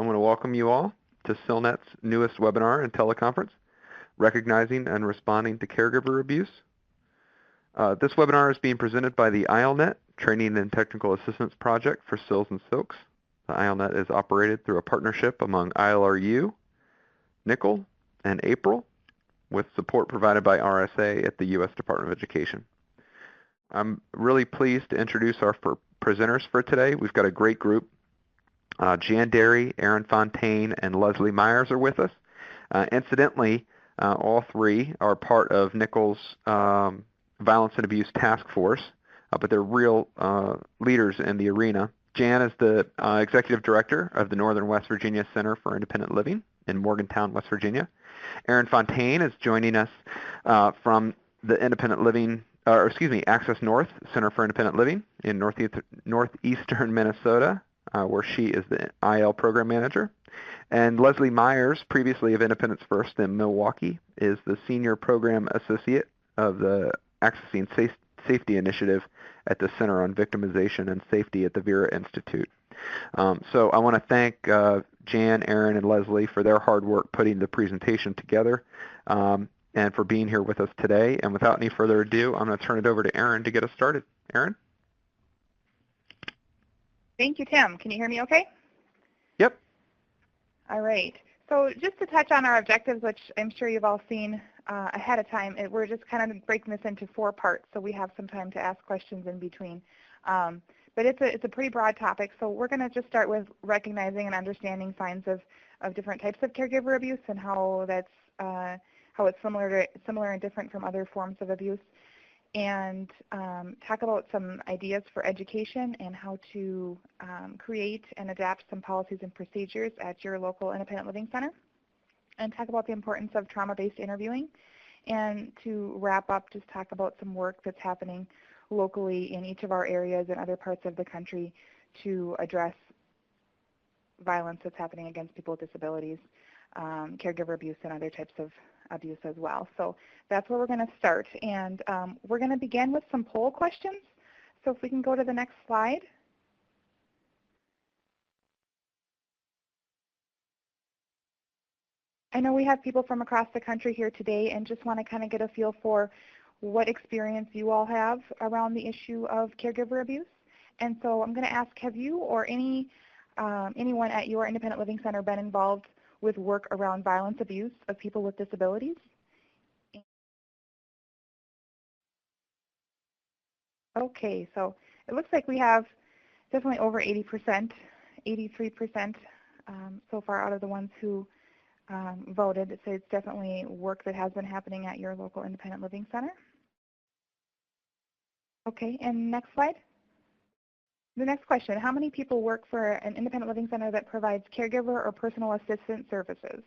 I want to welcome you all to SILNET's newest webinar and teleconference, Recognizing and Responding to Caregiver Abuse. This webinar is being presented by the ILNet Training and Technical Assistance Project for SILS and SILCs. The ILNet is operated through a partnership among ILRU, NICL, and April, with support provided by RSA at the U.S. Department of Education. I'm really pleased to introduce our presenters for today. We've got a great group. Derry, Erin Fontaine, and Leslie Myers are with us. Incidentally, all three are part of NICL's Violence and Abuse Task Force, but they're real leaders in the arena. Jan is the Executive Director of the Northern West Virginia Center for Independent Living in Morgantown, West Virginia. Erin Fontaine is joining us from the Access North Center for Independent Living in northeastern Minnesota, where she is the IL Program Manager. And Leslie Myers, previously of Independence First in Milwaukee, is the Senior Program Associate of the Accessing Safety Initiative at the Center on Victimization and Safety at the Vera Institute. So I want to thank Jan, Erin, and Leslie for their hard work putting the presentation together and for being here with us today. And without any further ado, I'm going to turn it over to Erin to get us started. Erin? Thank you, Tim. Can you hear me okay? Yep. All right. So just to touch on our objectives, which I'm sure you've all seen ahead of time, we're just kind of breaking this into 4 parts, so we have some time to ask questions in between. But it's a pretty broad topic, so we're going to just start with recognizing and understanding signs of different types of caregiver abuse and how it's similar and different from other forms of abuse, and talk about some ideas for education and how to create and adapt some policies and procedures at your local independent living center, and talk about the importance of trauma-based interviewing, and to wrap up, just talk about some work that's happening locally in each of our areas and other parts of the country to address violence that's happening against people with disabilities, caregiver abuse, and other types of abuse as well. So that's where we're going to start, and we're going to begin with some poll questions. So if we can go to the next slide. I know we have people from across the country here today, and just want to kind of get a feel for what experience you all have around the issue of caregiver abuse. And so I'm going to ask, have you or anyone at your independent living center been involved with work around violence abuse of people with disabilities? Okay, so it looks like we have definitely over 80%, 83% so far out of the ones who voted. So it's definitely work that has been happening at your local independent living center. Okay, and next slide. The next question, how many people work for an independent living center that provides caregiver or personal assistant services?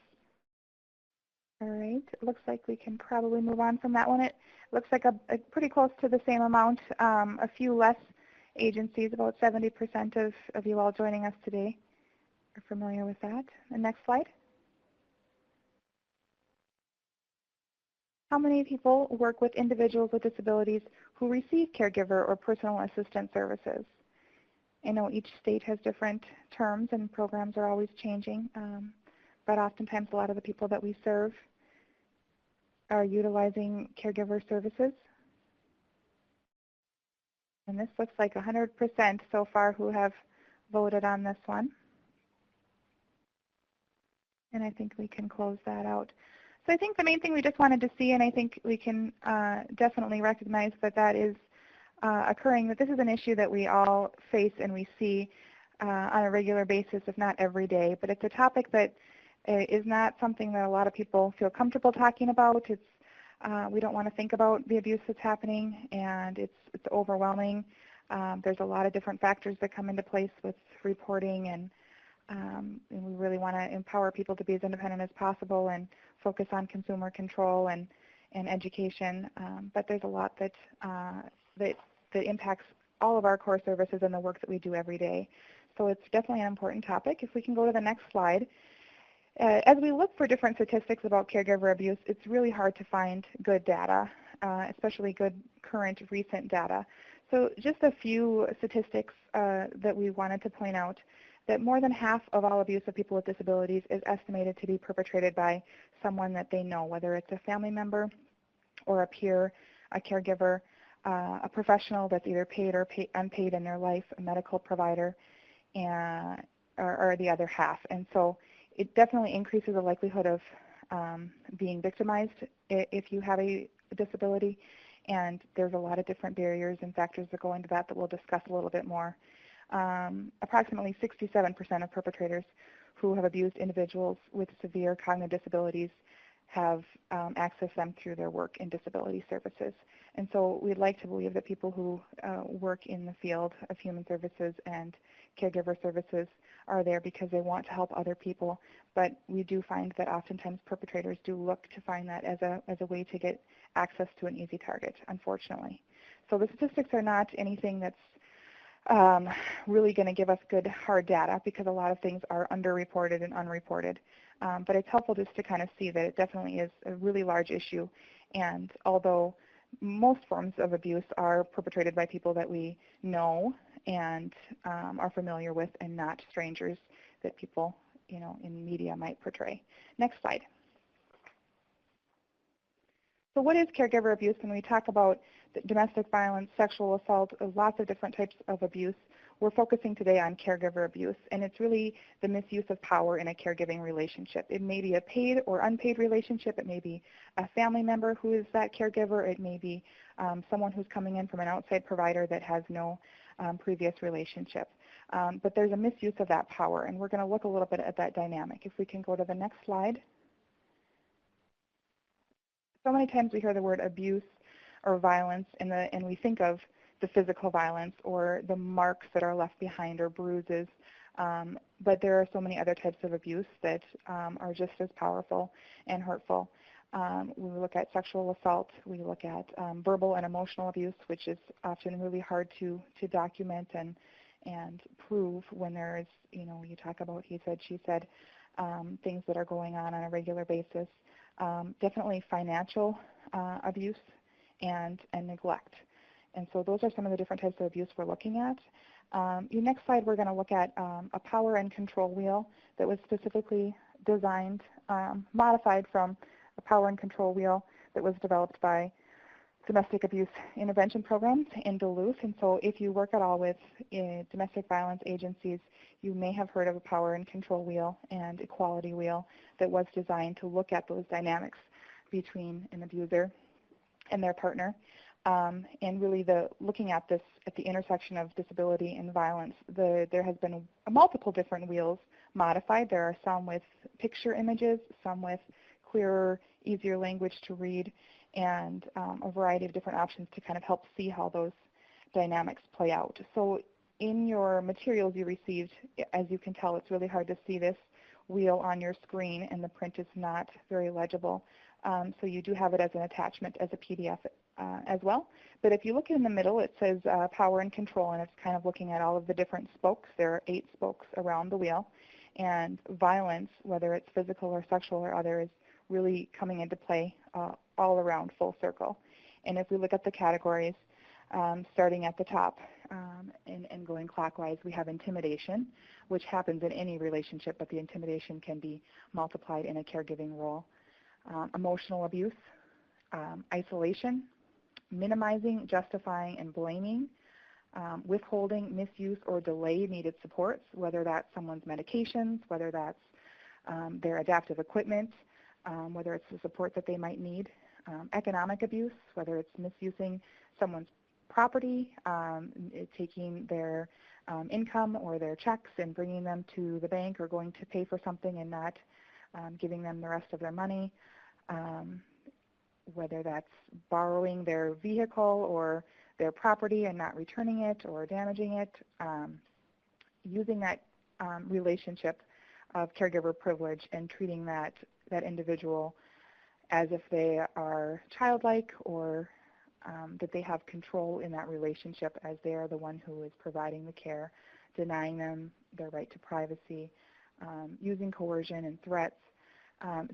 All right, it looks like we can probably move on from that one. It looks like a pretty close to the same amount, a few less agencies, about 70% of you all joining us today are familiar with that. The next slide. How many people work with individuals with disabilities who receive caregiver or personal assistant services? I know each state has different terms and programs are always changing, but oftentimes a lot of the people that we serve are utilizing caregiver services. And this looks like 100% so far who have voted on this one. And I think we can close that out. So I think the main thing we just wanted to see, and I think we can definitely recognize that is occurring, that this is an issue that we all face and we see on a regular basis, if not every day. But it's a topic that is not something that a lot of people feel comfortable talking about. It's we don't want to think about the abuse that's happening, and it's overwhelming. There's a lot of different factors that come into place with reporting, and we really want to empower people to be as independent as possible and focus on consumer control and education. But there's a lot that impacts all of our core services and the work that we do every day. So it's definitely an important topic. If we can go to the next slide. As we look for different statistics about caregiver abuse, it's really hard to find good data, especially good current recent data. So just a few statistics that we wanted to point out. that more than half of all abuse of people with disabilities is estimated to be perpetrated by someone that they know, whether it's a family member or a peer, a caregiver, a professional that's either paid or unpaid in their life, a medical provider, and, or the other half. And so it definitely increases the likelihood of being victimized if you have a disability. And there's a lot of different barriers and factors that go into that we'll discuss a little bit more. Approximately 67% of perpetrators who have abused individuals with severe cognitive disabilities have accessed them through their work in disability services. And so we'd like to believe that people who work in the field of human services and caregiver services are there because they want to help other people, but we do find that oftentimes perpetrators do look to find that as a way to get access to an easy target, unfortunately. So the statistics are not anything that's really going to give us good hard data because a lot of things are underreported and unreported. But it's helpful just to kind of see that it definitely is a really large issue. And although most forms of abuse are perpetrated by people that we know and are familiar with and not strangers that people, in media might portray. Next slide. So what is caregiver abuse? When we talk about domestic violence, sexual assault, lots of different types of abuse, we're focusing today on caregiver abuse, and it's really the misuse of power in a caregiving relationship. It may be a paid or unpaid relationship. It may be a family member who is that caregiver. It may be someone who's coming in from an outside provider that has no previous relationship. But there's a misuse of that power, and we're going to look a little bit at that dynamic. If we can go to the next slide. So many times we hear the word abuse or violence, and we think of the physical violence or the marks that are left behind or bruises. But there are so many other types of abuse that are just as powerful and hurtful. We look at sexual assault. We look at verbal and emotional abuse, which is often really hard to document and prove when there is, you talk about he said, she said, things that are going on a regular basis. Definitely financial abuse and neglect. And so those are some of the different types of abuse we're looking at. Next slide, we're going to look at a power and control wheel that was specifically designed, modified from a power and control wheel that was developed by domestic abuse intervention programs in Duluth. And so if you work at all with domestic violence agencies, you may have heard of a power and control wheel and equality wheel that was designed to look at those dynamics between an abuser and their partner. And really looking at this at the intersection of disability and violence, there has been multiple different wheels modified. There are some with picture images, some with clearer, easier language to read, and a variety of different options to kind of help see how those dynamics play out. So in your materials you received, as you can tell, it's really hard to see this wheel on your screen, and the print is not very legible. So you do have it as an attachment as a PDF as well. But if you look in the middle, it says power and control, and it's kind of looking at all of the different spokes. There are 8 spokes around the wheel. And violence, whether it's physical or sexual or other, is really coming into play all around full circle. And if we look at the categories, starting at the top and going clockwise, we have intimidation, which happens in any relationship, but the intimidation can be multiplied in a caregiving role. Emotional abuse, isolation, minimizing, justifying, and blaming, withholding, misuse, or delay needed supports, whether that's someone's medications, whether that's their adaptive equipment, whether it's the support that they might need, economic abuse, whether it's misusing someone's property, taking their income or their checks and bringing them to the bank or going to pay for something and not giving them the rest of their money, whether that's borrowing their vehicle or their property and not returning it or damaging it, using that relationship of caregiver privilege and treating that individual as if they are childlike or that they have control in that relationship as they are the one who is providing the care, denying them their right to privacy, using coercion and threats.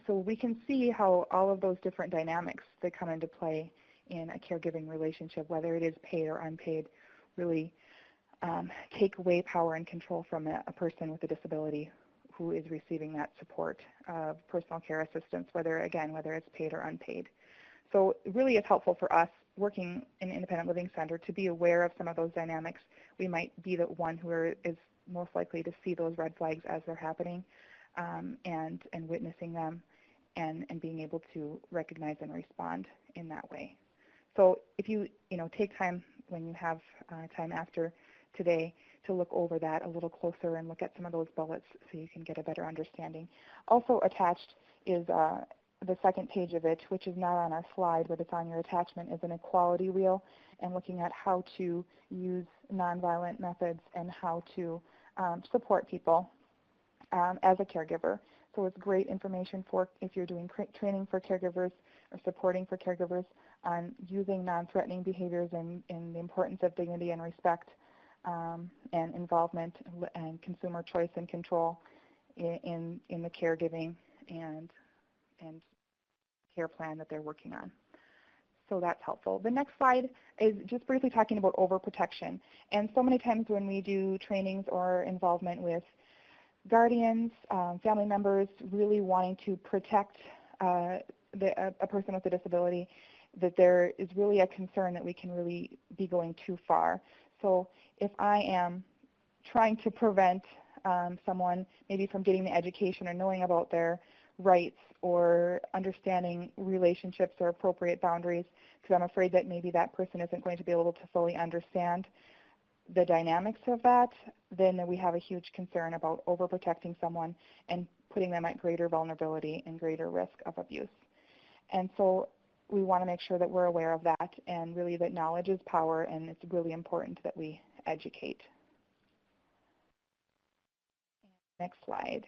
So we can see how all of those different dynamics that come into play in a caregiving relationship, whether it is paid or unpaid, really take away power and control from a person with a disability who is receiving that support of personal care assistance, whether it's paid or unpaid. So it really is helpful for us working in an independent living center to be aware of some of those dynamics. We might be the one who is most likely to see those red flags as they're happening, and witnessing them and being able to recognize and respond in that way. So if you take time when you have time after today to look over that a little closer and look at some of those bullets so you can get a better understanding. Also attached is the second page of it, which is not on our slide, but it's on your attachment, is an equality wheel, and looking at how to use nonviolent methods and how to support people as a caregiver. So it's great information for if you're doing training for caregivers or supporting for caregivers on using non-threatening behaviors and the importance of dignity and respect, and involvement and consumer choice and control in the caregiving and care plan that they're working on. So that's helpful. The next slide is just briefly talking about overprotection. And so many times when we do trainings or involvement with guardians, family members really wanting to protect a person with a disability, that there is really a concern that we can really be going too far. So if I am trying to prevent someone maybe from getting the education or knowing about their rights or understanding relationships or appropriate boundaries, because I'm afraid that maybe that person isn't going to be able to fully understand the dynamics of that, then we have a huge concern about overprotecting someone and putting them at greater vulnerability and greater risk of abuse. And so we want to make sure that we're aware of that, and really that knowledge is power, and it's really important that we educate. Next slide.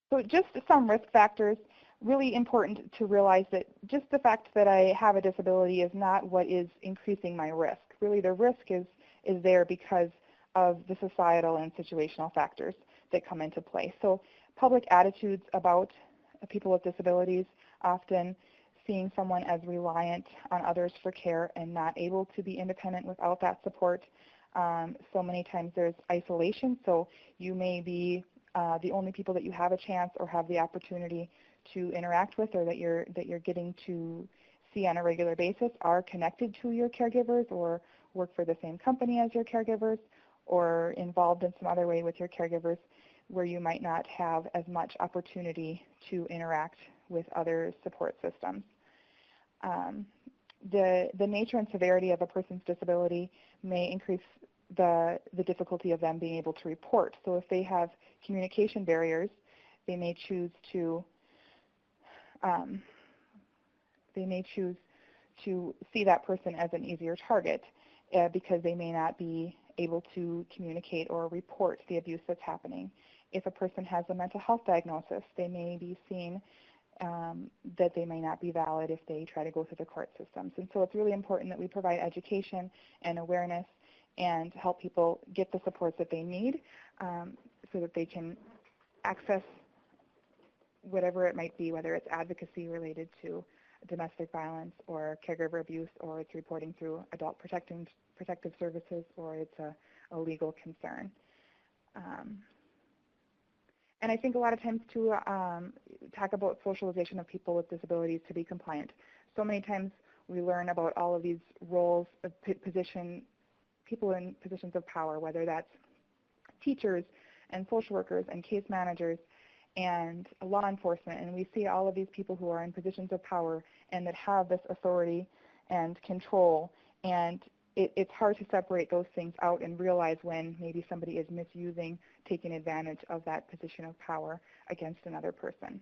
So just some risk factors. Really important to realize that just the fact that I have a disability is not what is increasing my risk. Really the risk is there because of the societal and situational factors that come into play. So public attitudes about people with disabilities, often seeing someone as reliant on others for care and not able to be independent without that support. So many times there's isolation, so you may be the only people that you have a chance or have the opportunity to interact with, or that you're getting to see on a regular basis, are connected to your caregivers or work for the same company as your caregivers or involved in some other way with your caregivers, where you might not have as much opportunity to interact with other support systems. The nature and severity of a person's disability may increase the difficulty of them being able to report. So if they have communication barriers, they may choose to see that person as an easier target because they may not be able to communicate or report the abuse that's happening. If a person has a mental health diagnosis, they may be seen that they may not be valid if they try to go through the court systems. And so it's really important that we provide education and awareness and help people get the supports that they need so that they can access whatever it might be, whether it's advocacy related to domestic violence or caregiver abuse, or it's reporting through adult protective services, or it's a legal concern. And I think a lot of times too, talk about socialization of people with disabilities to be compliant. So many times we learn about all of these roles of people in positions of power, whether that's teachers and social workers and case managers and law enforcement, and we see all of these people who are in positions of power and that have this authority and control, and it's hard to separate those things out and realize when maybe somebody is misusing, taking advantage of that position of power against another person.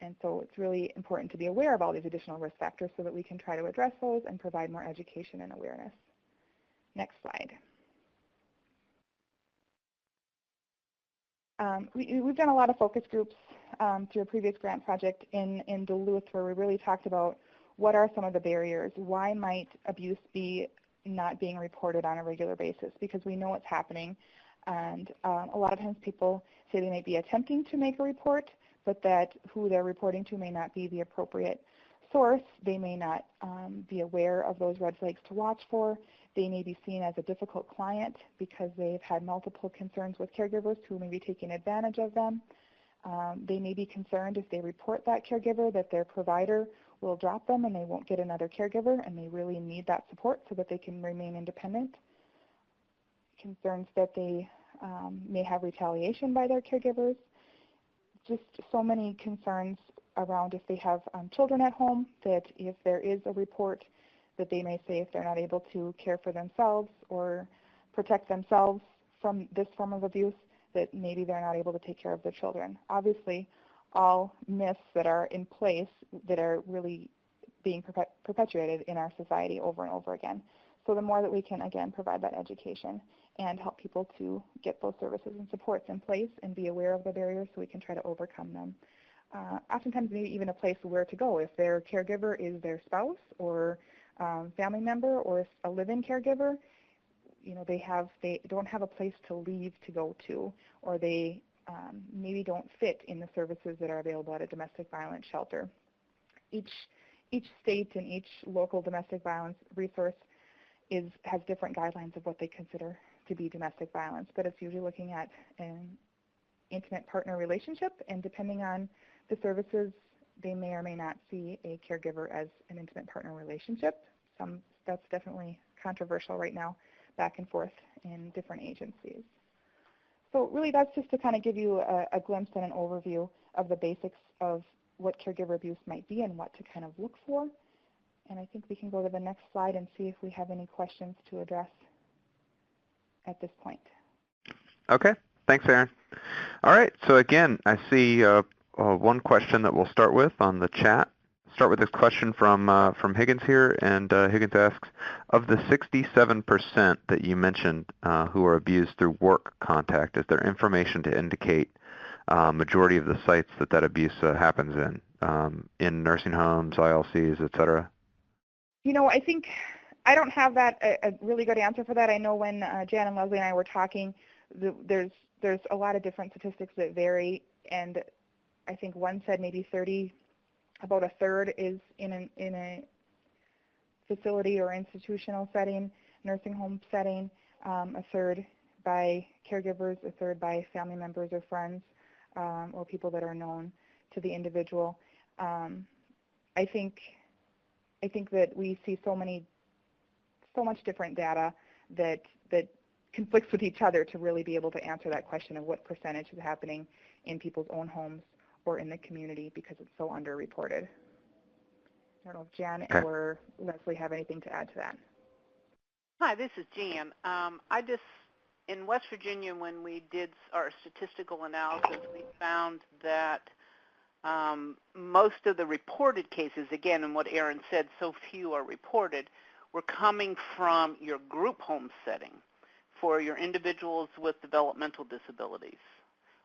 And so it's really important to be aware of all these additional risk factors so that we can try to address those and provide more education and awareness. Next slide. We've done a lot of focus groups through a previous grant project in Duluth, where we really talked about what are some of the barriers. Why might abuse be not being reported on a regular basis? Because we know it's happening, and a lot of times people say they may be attempting to make a report, but that who they're reporting to may not be the appropriate source. They may not be aware of those red flags to watch for. They may be seen as a difficult client because they've had multiple concerns with caregivers who may be taking advantage of them. They may be concerned if they report that caregiver that their provider will drop them and they won't get another caregiver, and they really need that support so that they can remain independent. Concerns that they may have retaliation by their caregivers. Just so many concerns around if they have children at home, that if there is a report that they may say if they're not able to care for themselves or protect themselves from this form of abuse, that maybe they're not able to take care of their children. Obviously, all myths that are in place that are really being perpetuated in our society over and over again. So the more that we can, again, provide that education and help people to get those services and supports in place and be aware of the barriers so we can try to overcome them. Oftentimes, maybe even a place where to go. If their caregiver is their spouse or family member or a live-in caregiver, you know, they don't have a place to leave to go to, or they maybe don't fit in the services that are available at a domestic violence shelter. Each state and each local domestic violence resource has different guidelines of what they consider to be domestic violence, but it's usually looking at an intimate partner relationship, and depending on the services, they may or may not see a caregiver as an intimate partner relationship. That's definitely controversial right now, back and forth in different agencies. So really that's just to kind of give you a glimpse and an overview of the basics of what caregiver abuse might be and what to kind of look for. And I think we can go to the next slide and see if we have any questions to address at this point. Okay, thanks, Erin. All right, so again, I see one question that we'll start with on the chat. Start with this question from Higgins here, and Higgins asks, of the 67% that you mentioned who are abused through work contact, is there information to indicate majority of the sites that abuse happens in nursing homes, ILCs, et cetera? You know, I think I don't have a really good answer for that. I know when Jan and Leslie and I were talking, there's a lot of different statistics that vary, and I think one said maybe about a third is in a facility or institutional setting, nursing home setting, a third by caregivers, a third by family members or friends, or people that are known to the individual. I think that we see so much different data that conflicts with each other to really be able to answer that question of what percentage is happening in people's own homes or in the community, because it's so underreported. I don't know if Jan or Leslie have anything to add to that. Hi, this is Jan. In West Virginia, when we did our statistical analysis, we found that most of the reported cases, again, and what Erin said, so few are reported, were coming from your group home setting for your individuals with developmental disabilities,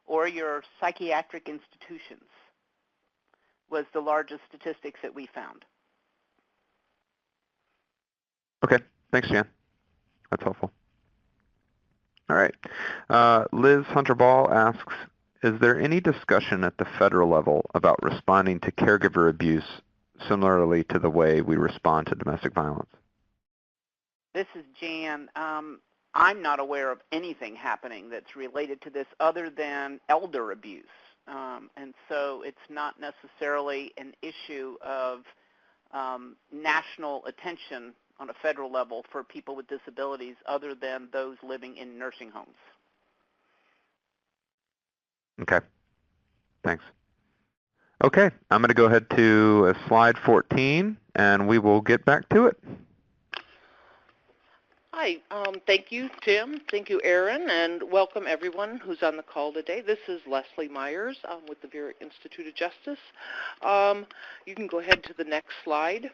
or your psychiatric institutions was the largest statistics that we found. Okay, thanks, Jan. That's helpful. All right. Liz Hunter-Ball asks, is there any discussion at the federal level about responding to caregiver abuse similarly to the way we respond to domestic violence? This is Jan. I'm not aware of anything happening that's related to this other than elder abuse. And so it's not necessarily an issue of national attention on a federal level for people with disabilities other than those living in nursing homes. Okay, thanks. Okay, I'm going to go ahead to slide 14, and we will get back to it. Hi, thank you, Tim. Thank you, Erin, and welcome everyone who's on the call today. This is Leslie Myers with the Derry Institute of Justice. You can go ahead to the next slide.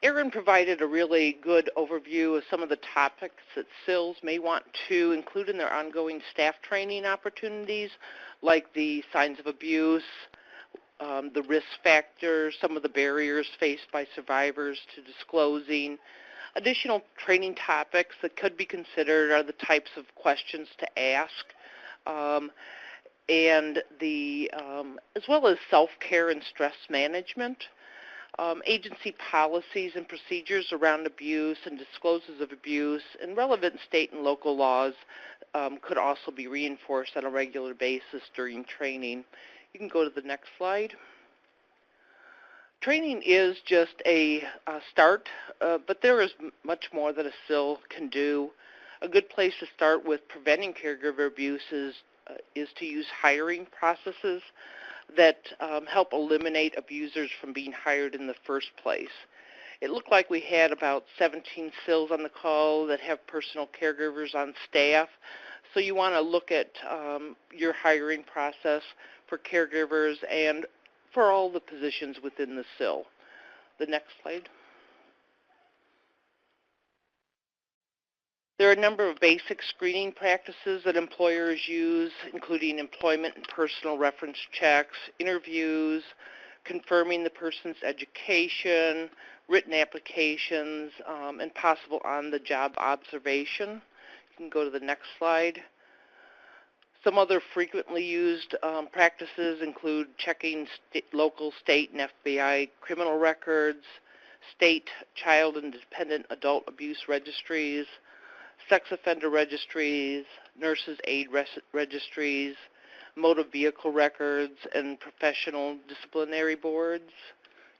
Erin provided a really good overview of some of the topics that CILs may want to include in their ongoing staff training opportunities, like the signs of abuse, the risk factors, some of the barriers faced by survivors to disclosing. Additional training topics that could be considered are the types of questions to ask, and as well as self-care and stress management. agency policies and procedures around abuse and disclosures of abuse, and relevant state and local laws could also be reinforced on a regular basis during training. You can go to the next slide. Training is just a start, but there is much more that a SIL can do. A good place to start with preventing caregiver abuse is to use hiring processes that help eliminate abusers from being hired in the first place. It looked like we had about 17 SILs on the call that have personal caregivers on staff. So you want to look at your hiring process for caregivers and for all the positions within the SIL. The next slide. There are a number of basic screening practices that employers use, including employment and personal reference checks, interviews, confirming the person's education, written applications, and possible on-the-job observation. You can go to the next slide. Some other frequently used practices include checking local, state, and FBI criminal records, state, child, and dependent adult abuse registries, sex offender registries, nurses' aid registries, motor vehicle records, and professional disciplinary boards.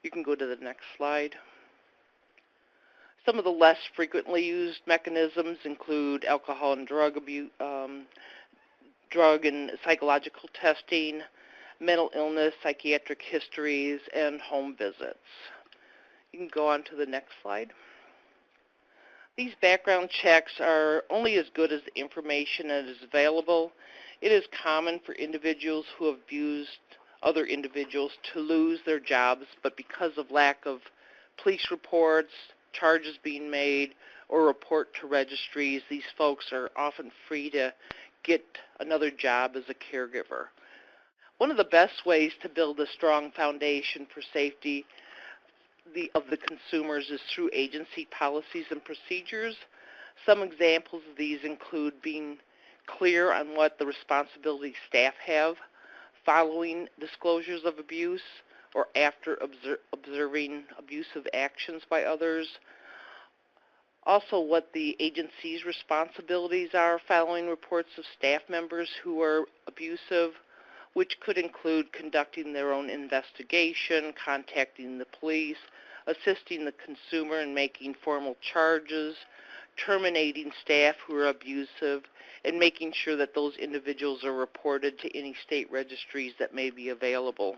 You can go to the next slide. Some of the less frequently used mechanisms include alcohol and drug abuse, drug and psychological testing, mental illness, psychiatric histories, and home visits. You can go on to the next slide. These background checks are only as good as the information that is available. It is common for individuals who have abused other individuals to lose their jobs, but because of lack of police reports, charges being made, or report to registries, these folks are often free to get another job as a caregiver. One of the best ways to build a strong foundation for safety of the consumers is through agency policies and procedures. Some examples of these include being clear on what the responsibilities staff have following disclosures of abuse or after observing abusive actions by others. Also, what the agency's responsibilities are following reports of staff members who are abusive, which could include conducting their own investigation, contacting the police, assisting the consumer in making formal charges, terminating staff who are abusive, and making sure that those individuals are reported to any state registries that may be available.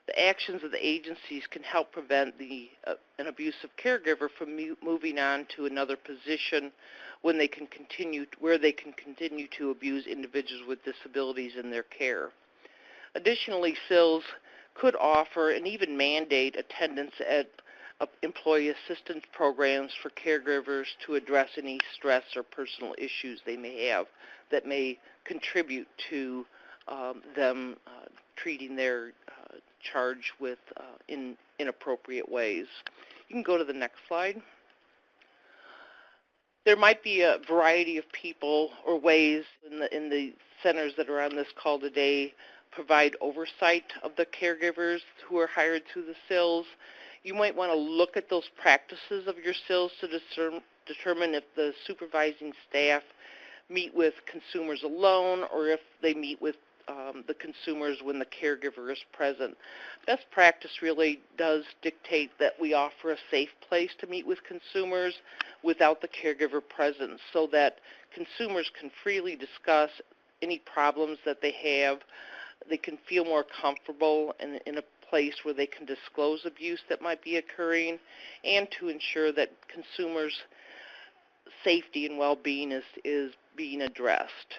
The actions of the agencies can help prevent an abusive caregiver from moving on to another position where they can continue to abuse individuals with disabilities in their care. Additionally, SILs could offer and even mandate attendance at employee assistance programs for caregivers to address any stress or personal issues they may have that may contribute to them treating their charge with in inappropriate ways. You can go to the next slide. There might be a variety of people or ways in the centers that are on this call today provide oversight of the caregivers who are hired through the SILs. You might want to look at those practices of your SILs to determine if the supervising staff meet with consumers alone or if they meet with the consumers when the caregiver is present. Best practice really does dictate that we offer a safe place to meet with consumers without the caregiver present so that consumers can freely discuss any problems that they have. They can feel more comfortable in a place where they can disclose abuse that might be occurring and to ensure that consumers' safety and well-being is being addressed.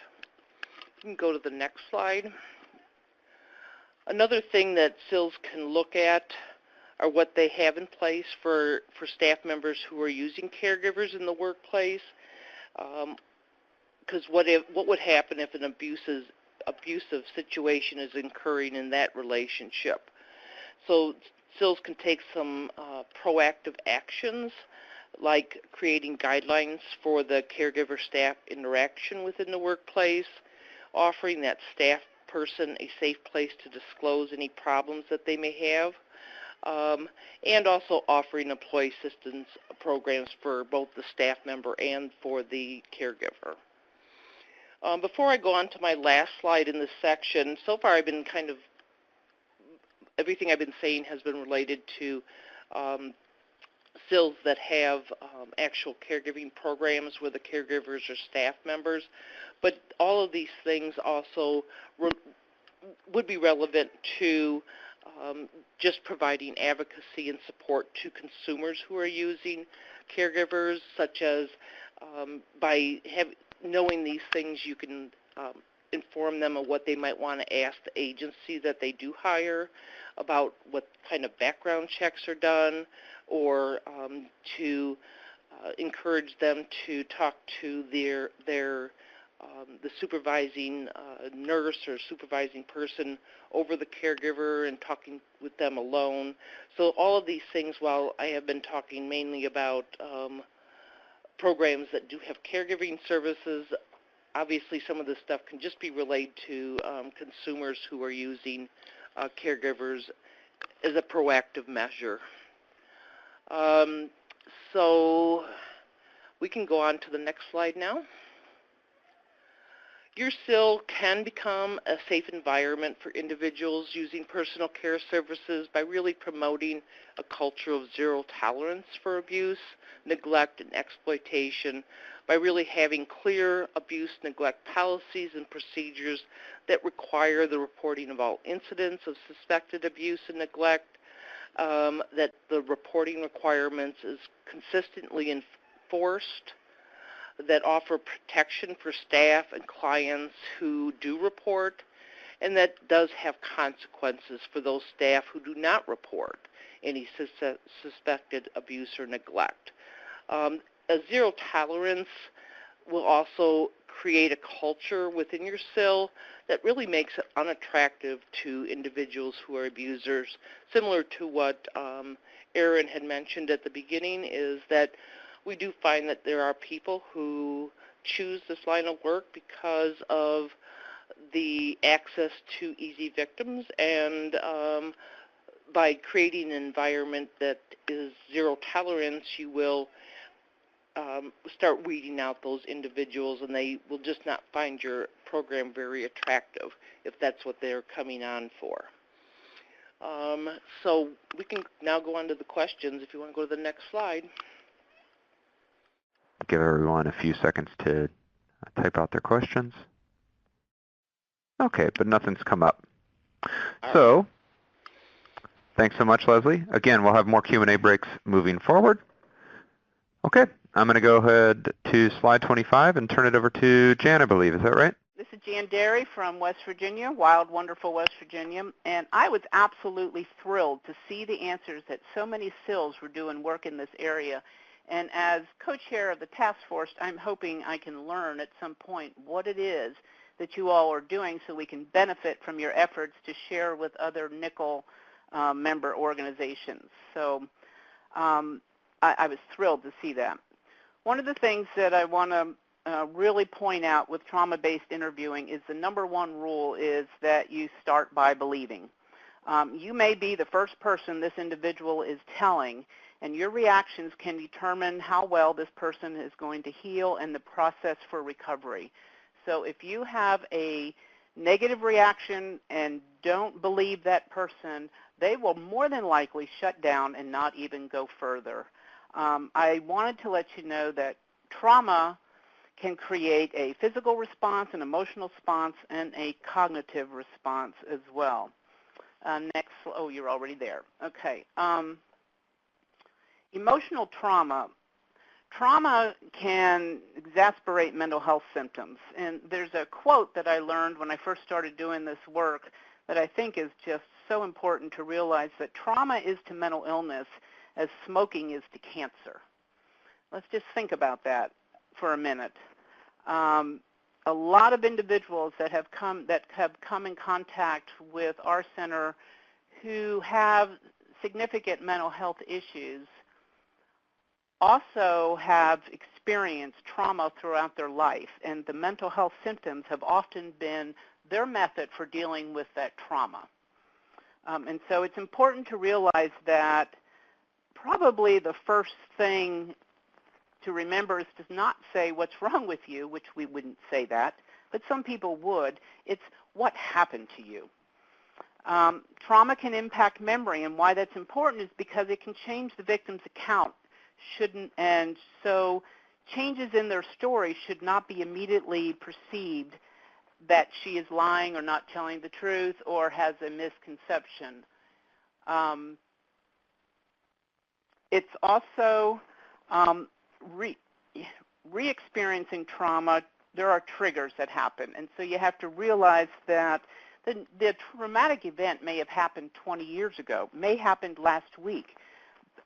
You can go to the next slide. Another thing that SILs can look at are what they have in place for staff members who are using caregivers in the workplace. Because what would happen if an abusive situation is occurring in that relationship? So SILs can take some proactive actions like creating guidelines for the caregiver-staff interaction within the workplace, offering that staff person a safe place to disclose any problems that they may have, and also offering employee assistance programs for both the staff member and for the caregiver. Before I go on to my last slide in this section, so far I've been everything I've been saying has been related to SILs that have actual caregiving programs where the caregivers are staff members, but all of these things also would be relevant to just providing advocacy and support to consumers who are using caregivers, such as by knowing these things, you can inform them of what they might want to ask the agency that they do hire about what kind of background checks are done, or to encourage them to talk to the supervising nurse or supervising person over the caregiver and talking with them alone. So all of these things, while I have been talking mainly about programs that do have caregiving services, obviously some of this stuff can just be relayed to consumers who are using caregivers as a proactive measure. So we can go on to the next slide now. Your SIL can become a safe environment for individuals using personal care services by really promoting a culture of zero tolerance for abuse, neglect, and exploitation, by really having clear abuse neglect policies and procedures that require the reporting of all incidents of suspected abuse and neglect, that the reporting requirements is consistently enforced, that offer protection for staff and clients who do report, and that does have consequences for those staff who do not report any suspected abuse or neglect. A zero tolerance will also create a culture within your SIL that really makes it unattractive to individuals who are abusers. Similar to what Erin had mentioned at the beginning, is that we do find that there are people who choose this line of work because of the access to easy victims, and by creating an environment that is zero tolerance, you will start weeding out those individuals, and they will just not find your program very attractive if that's what they're coming on for. So we can now go on to the questions if you want to go to the next slide. Give everyone a few seconds to type out their questions. Okay, but nothing's come up. So, thanks so much, Leslie. Again, we'll have more Q&A breaks moving forward. Okay, I'm going to go ahead to slide 25 and turn it over to Jan, I believe. Is that right? This is Jan Derry from West Virginia, wild, wonderful West Virginia, and I was absolutely thrilled to see the answers that so many SILs were doing work in this area. And as co-chair of the task force, I'm hoping I can learn at some point what it is that you all are doing so we can benefit from your efforts to share with other NICL member organizations. So I was thrilled to see that. One of the things that I want to really point out with trauma-based interviewing is the number one rule is that you start by believing. You may be the first person this individual is telling, and your reactions can determine how well this person is going to heal and the process for recovery. So if you have a negative reaction and don't believe that person, they will more than likely shut down and not even go further. I wanted to let you know that trauma can create a physical response, an emotional response, and a cognitive response as well. Next, oh, you're already there. Okay. Emotional trauma. Trauma can exacerbate mental health symptoms. And there's a quote that I learned when I first started doing this work that I think is just so important to realize, that trauma is to mental illness as smoking is to cancer. Let's just think about that for a minute. A lot of individuals that have come in contact with our center who have significant mental health issues also have experienced trauma throughout their life, and the mental health symptoms have often been their method for dealing with that trauma. And so it's important to realize that probably the first thing to remember is to not say what's wrong with you, which we wouldn't say that, but some people would. It's what happened to you. Trauma can impact memory, and why that's important is because it can change the victim's account. And so changes in their story should not be immediately perceived that she is lying or not telling the truth or has a misconception. It's also re-experiencing trauma. There are triggers that happen, and so you have to realize that the traumatic event may have happened 20 years ago, may have happened last week,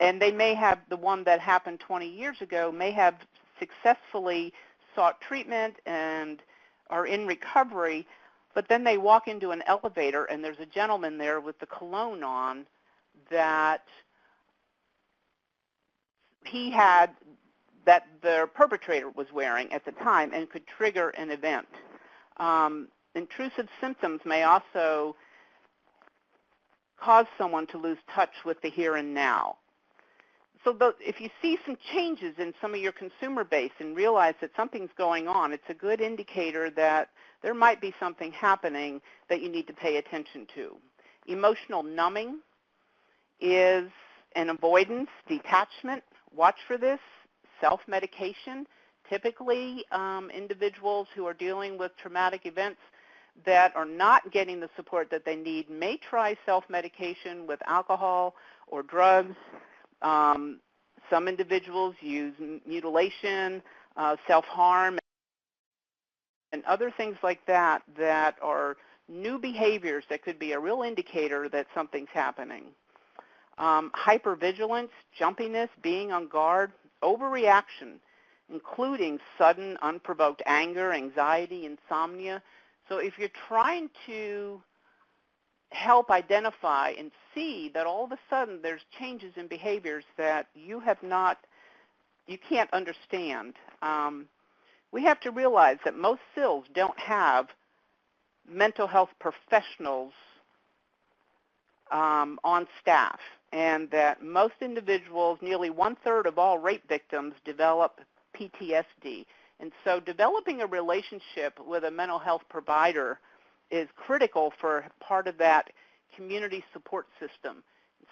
and they may have, the one that happened 20 years ago may have successfully sought treatment and are in recovery, but then they walk into an elevator and there's a gentleman there with the cologne on that he had, that the perpetrator was wearing at the time and could trigger an event. Intrusive symptoms may also cause someone to lose touch with the here and now. So if you see some changes in some of your consumer base and realize that something's going on, it's a good indicator that there might be something happening that you need to pay attention to. Emotional numbing is an avoidance, detachment. Watch for this. Self-medication. Typically, individuals who are dealing with traumatic events that are not getting the support that they need may try self-medication with alcohol or drugs. Some individuals use mutilation, self-harm, and other things like that that are new behaviors that could be a real indicator that something's happening. Hypervigilance, jumpiness, being on guard, overreaction, including sudden, unprovoked anger, anxiety, insomnia. So if you're trying to help identify and see that all of a sudden there's changes in behaviors that you can't understand, we have to realize that most CILs don't have mental health professionals on staff, and that most individuals, nearly 1/3 of all rape victims, develop PTSD. And so developing a relationship with a mental health provider is critical for part of that community support system.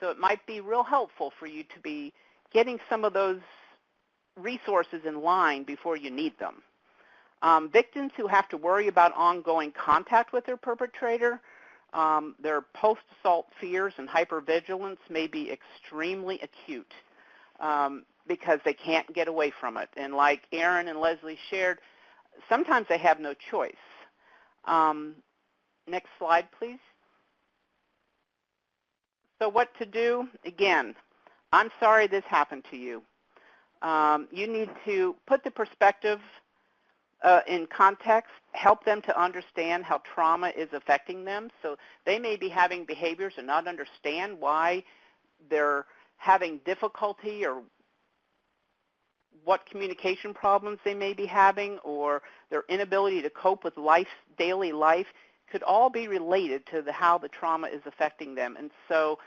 So it might be real helpful for you to be getting some of those resources in line before you need them. Victims who have to worry about ongoing contact with their perpetrator, their post-assault fears and hypervigilance may be extremely acute because they can't get away from it. And like Erin and Leslie shared, sometimes they have no choice. Next slide, please. So what to do? Again, I'm sorry this happened to you. You need to put the perspective in context, help them to understand how trauma is affecting them. So they may be having behaviors and not understand why they're having difficulty or what communication problems they may be having, or their inability to cope with daily life could all be related to how the trauma is affecting them. And so,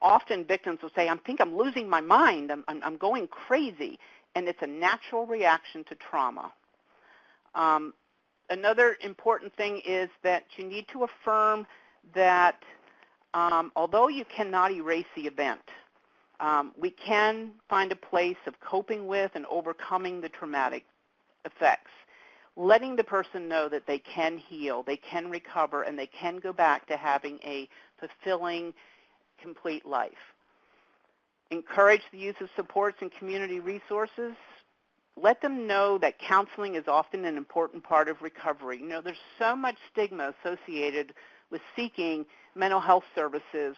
often victims will say, I think I'm losing my mind, I'm going crazy, and it's a natural reaction to trauma. Another important thing is that you need to affirm that although you cannot erase the event, we can find a place of coping with and overcoming the traumatic effects, letting the person know that they can heal, they can recover, and they can go back to having a fulfilling, complete life. Encourage the use of supports and community resources. Let them know that counseling is often an important part of recovery. There's so much stigma associated with seeking mental health services,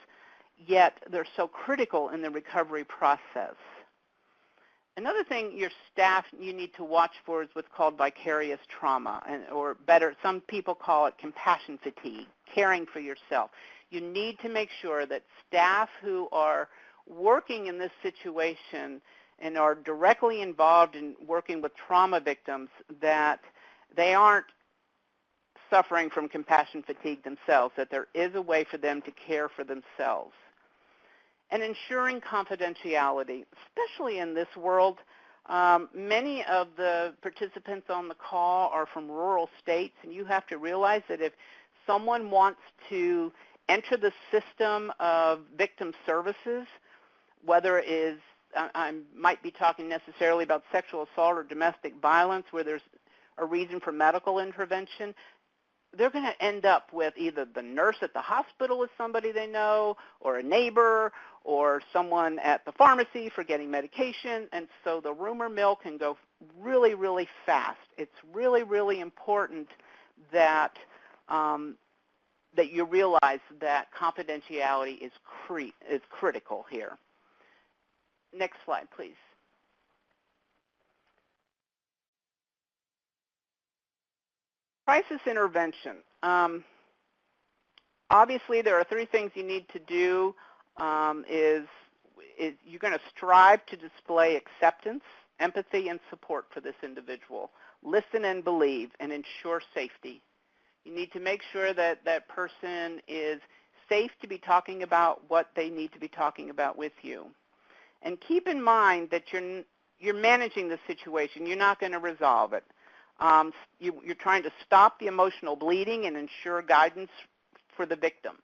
yet they're so critical in the recovery process. Another thing your staff you need to watch for is what's called vicarious trauma, or better, some people call it compassion fatigue, caring for yourself. You need to make sure that staff who are working in this situation and are directly involved in working with trauma victims, that they aren't suffering from compassion fatigue themselves, that there is a way for them to care for themselves. And ensuring confidentiality, especially in this world. Many of the participants on the call are from rural states, and you have to realize that if someone wants to enter the system of victim services, whether it is, I might be talking necessarily about sexual assault or domestic violence where there's a reason for medical intervention, they're going to end up with either the nurse at the hospital is somebody they know, or a neighbor, or someone at the pharmacy for getting medication, and so the rumor mill can go really, really fast. It's really, really important that that you realize that confidentiality is critical here. Next slide, please. Crisis intervention. Obviously, there are three things you need to do. You're going to strive to display acceptance, empathy, and support for this individual. Listen and believe and ensure safety. You need to make sure that that person is safe to be talking about what they need to be talking about with you. And keep in mind that you're managing the situation. You're not going to resolve it. You're trying to stop the emotional bleeding and ensure guidance for the victim.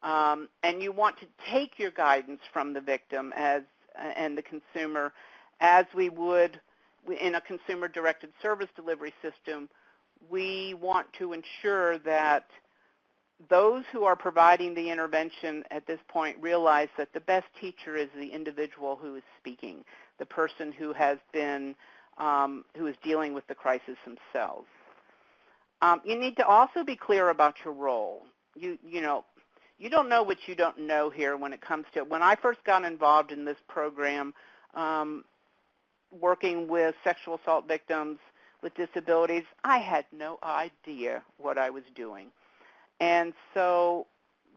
And you want to take your guidance from the victim and the consumer as we would in a consumer-directed service delivery system. We want to ensure that those who are providing the intervention at this point realize that the best teacher is the individual who is speaking, the person who has been, who is dealing with the crisis themselves. You need to also be clear about your role. You don't know what you don't know here when it comes to, when I first got involved in this program, working with sexual assault victims with disabilities, I had no idea what I was doing. And so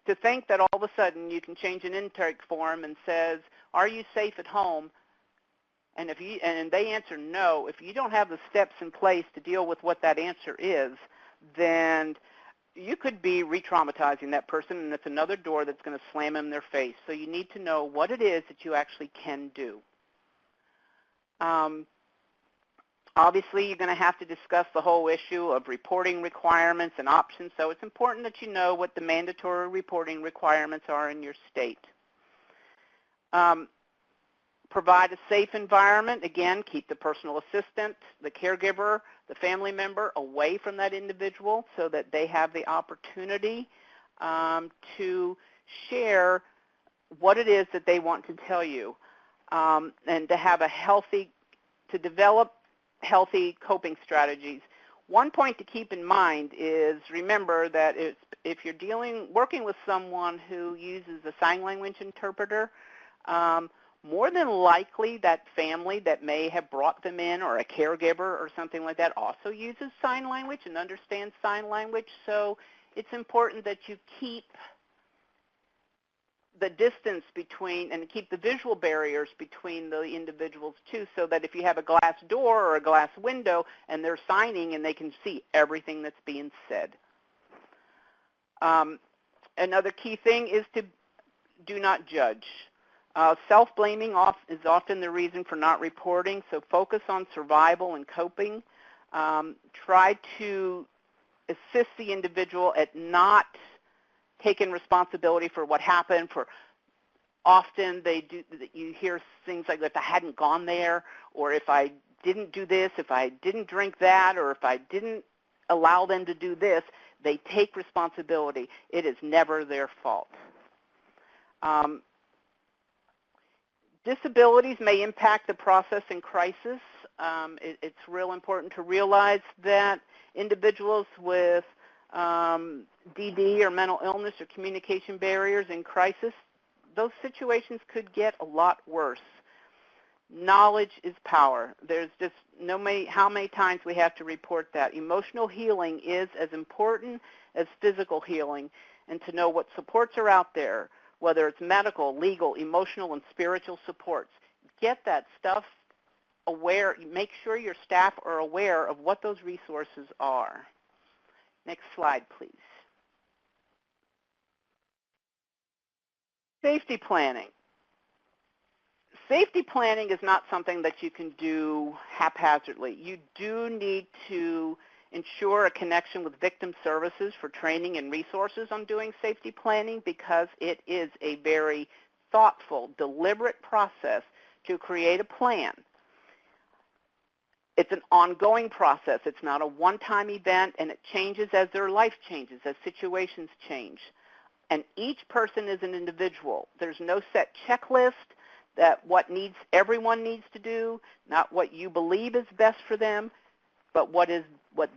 to think that all of a sudden you can change an intake form and says, are you safe at home? And and they answer no, if you don't have the steps in place to deal with what that answer is, then you could be re-traumatizing that person, and it's another door that's going to slam in their face. So you need to know what it is that you actually can do. Obviously, you're going to have to discuss the whole issue of reporting requirements and options, so it's important that you know what the mandatory reporting requirements are in your state. Provide a safe environment. Again, keep the personal assistant, the caregiver, the family member away from that individual so that they have the opportunity to share what it is that they want to tell you, and to have to develop healthy coping strategies. One point to keep in mind is, remember that if you're working with someone who uses a sign language interpreter, more than likely that family that may have brought them in, or a caregiver or something like that, also uses sign language and understands sign language. So it's important that you keep the distance between and keep the visual barriers between the individuals too, so that if you have a glass door or a glass window and they're signing and they can see everything that's being said. Another key thing is to do not judge. Self-blaming is often the reason for not reporting, so focus on survival and coping. Try to assist the individual at not taking responsibility for what happened. For often you hear things like, if I hadn't gone there, or if I didn't do this, if I didn't drink that, or if I didn't allow them to do this, they take responsibility. It is never their fault. Disabilities may impact the process in crisis. It's real important to realize that individuals with DD or mental illness or communication barriers in crisis, those situations could get a lot worse. Knowledge is power. There's just how many times we have to report that. Emotional healing is as important as physical healing, and to know what supports are out there, whether it's medical, legal, emotional, and spiritual supports. Get that stuff aware. Make sure your staff are aware of what those resources are. Next slide, please. Safety planning. Safety planning is not something that you can do haphazardly. You do need to ensure a connection with victim services for training and resources on doing safety planning, because it is a very thoughtful, deliberate process to create a plan. It's an ongoing process. It's not a one-time event, and it changes as their life changes, as situations change. And each person is an individual. There's no set checklist that what everyone needs to do, not what you believe is best for them, but what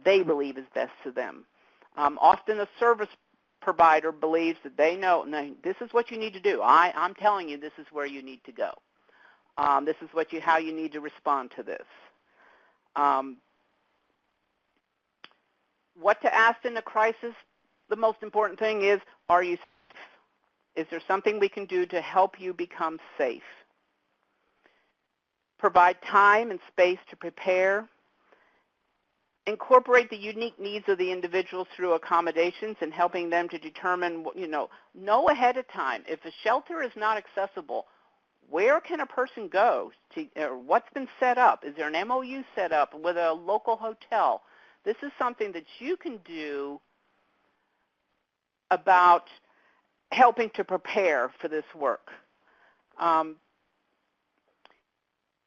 they believe is best to them. Often a service provider believes that they know, no, this is what you need to do. I'm telling you this is where you need to go. This is how you need to respond to this. What to ask in a crisis? The most important thing is, are you safe? Is there something we can do to help you become safe? Provide time and space to prepare. Incorporate the unique needs of the individuals through accommodations and helping them to determine, know ahead of time. If a shelter is not accessible, where can a person go? Or what's been set up? Is there an MOU set up with a local hotel? This is something that you can do about helping to prepare for this work.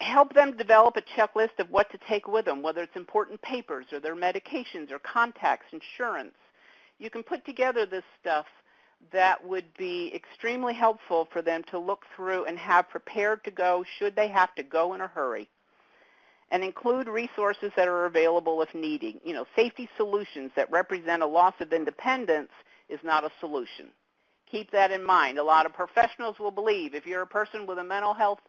Help them develop a checklist of what to take with them, whether it's important papers or their medications or contacts, insurance. You can put together this stuff that would be extremely helpful for them to look through and have prepared to go should they have to go in a hurry. And include resources that are available if needed. Safety solutions that represent a loss of independence is not a solution. Keep that in mind. A lot of professionals will believe if you're a person with a mental health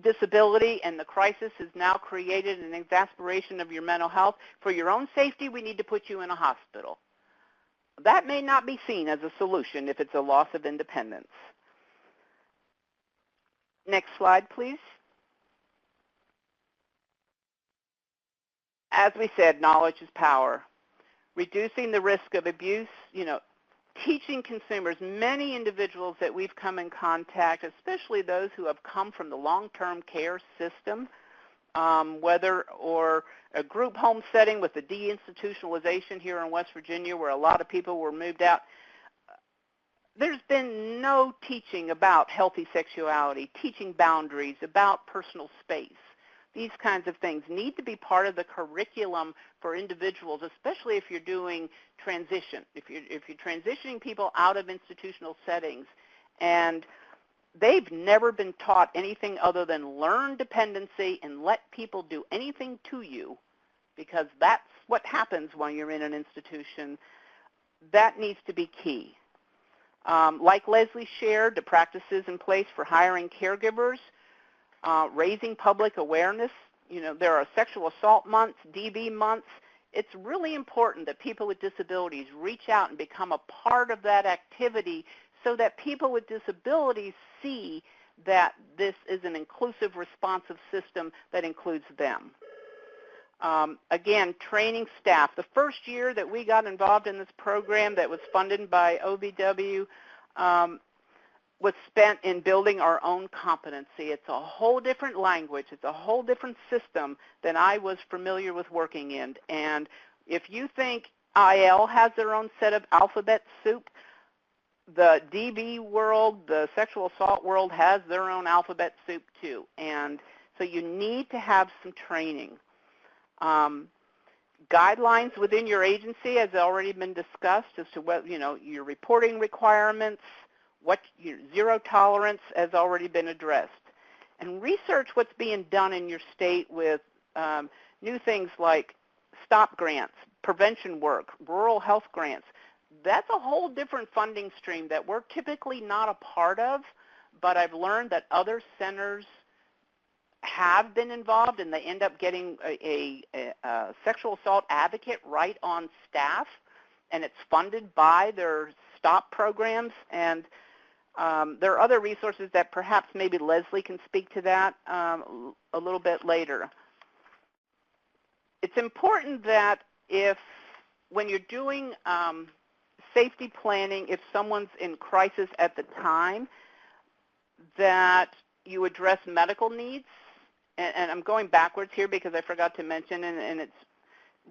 disability and the crisis has now created an exacerbation of your mental health, for your own safety, we need to put you in a hospital. That may not be seen as a solution if it's a loss of independence. Next slide, please. As we said, knowledge is power. Reducing the risk of abuse, teaching consumers, many individuals that we've come in contact, especially those who have come from the long-term care system, whether or a group home setting with the deinstitutionalization here in West Virginia where a lot of people were moved out, there's been no teaching about healthy sexuality, teaching boundaries, about personal space. These kinds of things need to be part of the curriculum for individuals, especially if you're doing transition, if you're transitioning people out of institutional settings, and they've never been taught anything other than learn dependency and let people do anything to you, because that's what happens when you're in an institution. That needs to be key. Like Leslie shared, the practices in place for hiring caregivers, raising public awareness. There are sexual assault months, DV months. It's really important that people with disabilities reach out and become a part of that activity so that people with disabilities see that this is an inclusive, responsive system that includes them. Again, training staff. The first year that we got involved in this program that was funded by OVW, was spent in building our own competency. It's a whole different language. It's a whole different system than I was familiar with working in. And if you think IL has their own set of alphabet soup, the DV world, the sexual assault world has their own alphabet soup too. And so you need to have some training. Guidelines within your agency has already been discussed as to what, your reporting requirements, what your zero tolerance has already been addressed. And research what's being done in your state with new things like STOP grants, prevention work, rural health grants. That's a whole different funding stream that we're typically not a part of, but I've learned that other centers have been involved and they end up getting a sexual assault advocate right on staff, and it's funded by their STOP programs. And there are other resources that perhaps maybe Leslie can speak to that a little bit later. It's important that if when you're doing safety planning, if someone's in crisis at the time, that you address medical needs. And I'm going backwards here because I forgot to mention, and it's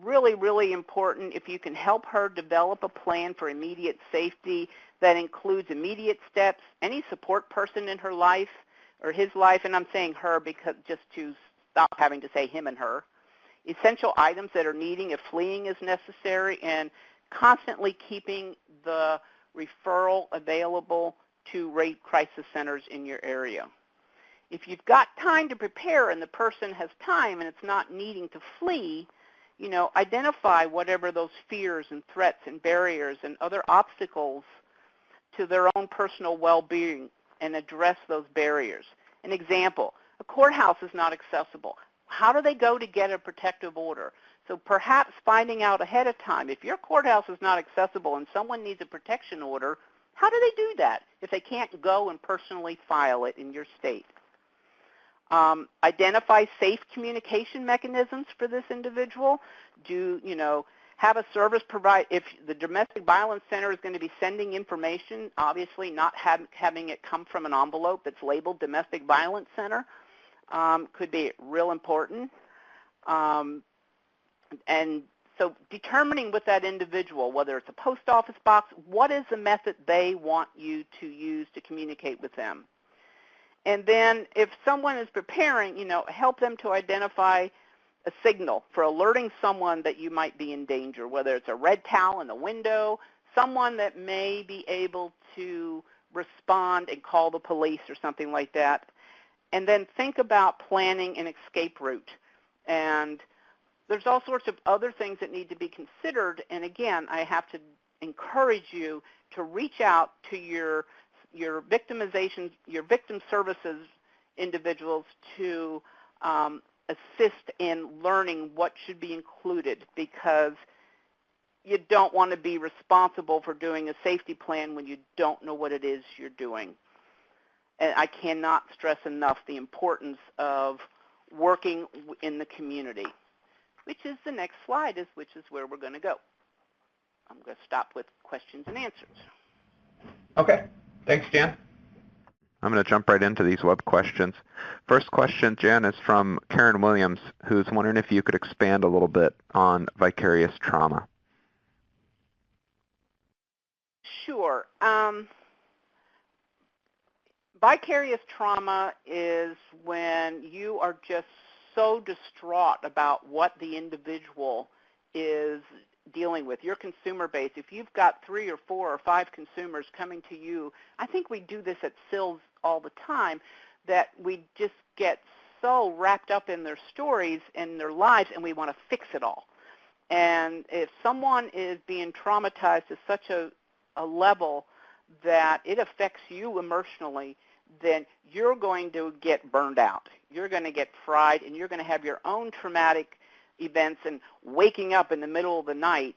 really, really important if you can help her develop a plan for immediate safety that includes immediate steps, any support person in her life or his life, and I'm saying her because just to stop having to say him and her, essential items that are needing if fleeing is necessary, and constantly keeping the referral available to rape crisis centers in your area. If you've got time to prepare and the person has time and it's not needing to flee, you know, identify whatever those fears and threats and barriers and other obstacles to their own personal well-being and address those barriers. An example, a courthouse is not accessible. How do they go to get a protective order? So perhaps finding out ahead of time, if your courthouse is not accessible and someone needs a protection order, how do they do that if they can't go and personally file it in your state? Identify safe communication mechanisms for this individual. Do, you know, have a service provide, if the domestic violence center is going to be sending information, obviously not having it come from an envelope that's labeled domestic violence center could be real important. And so determining with that individual, whether it's a post office box, what is the method they want you to use to communicate with them? And then if someone is preparing, you know, help them to identify a signal for alerting someone that you might be in danger, whether it's a red towel in the window, someone that may be able to respond and call the police or something like that. And then think about planning an escape route. And there's all sorts of other things that need to be considered. And again, I have to encourage you to reach out to your victimization, your victim services individuals to assist in learning what should be included, because you don't want to be responsible for doing a safety plan when you don't know what it is you're doing. And I cannot stress enough the importance of working in the community, which is the next slide, which is where we're going to go. I'm going to stop with questions and answers. Okay. Thanks, Jan. I'm going to jump right into these web questions. First question, Jan, is from Karen Williams, who's wondering if you could expand a little bit on vicarious trauma. Sure. Vicarious trauma is when you are just so distraught about what the individual is dealing with, your consumer base. If you've got 3 or 4 or 5 consumers coming to you, I think we do this at SILS all the time, that we just get so wrapped up in their stories and their lives, and we want to fix it all. And if someone is being traumatized to such a level that it affects you emotionally, then you're going to get burned out. You're going to get fried, and you're going to have your own traumatic events and waking up in the middle of the night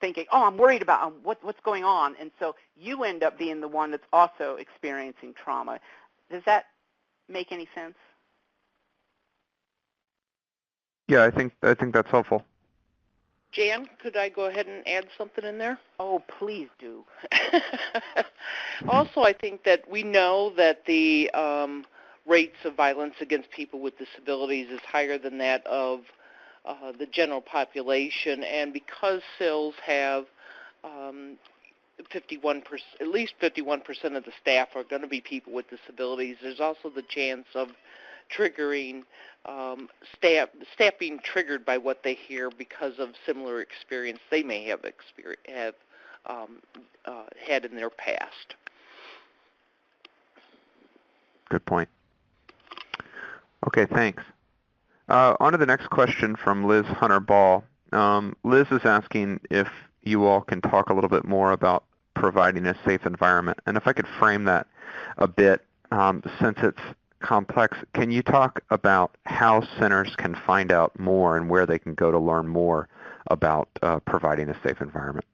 thinking, oh, I'm worried about what's going on. And so you end up being the one that's also experiencing trauma. Does that make any sense? Yeah, I think that's helpful. Jan, could I go ahead and add something in there? Oh, please do. Also, I think that we know that the rates of violence against people with disabilities is higher than that of the general population, and because SILs have 51%, at least 51% of the staff are going to be people with disabilities, there's also the chance of triggering staff being triggered by what they hear because of similar experience they may have had in their past. Good point. Okay, thanks. On to the next question from Liz Hunter-Ball. Liz is asking if you all can talk a little bit more about providing a safe environment. And if I could frame that a bit, since it's complex, can you talk about how centers can find out more and where they can go to learn more about providing a safe environment?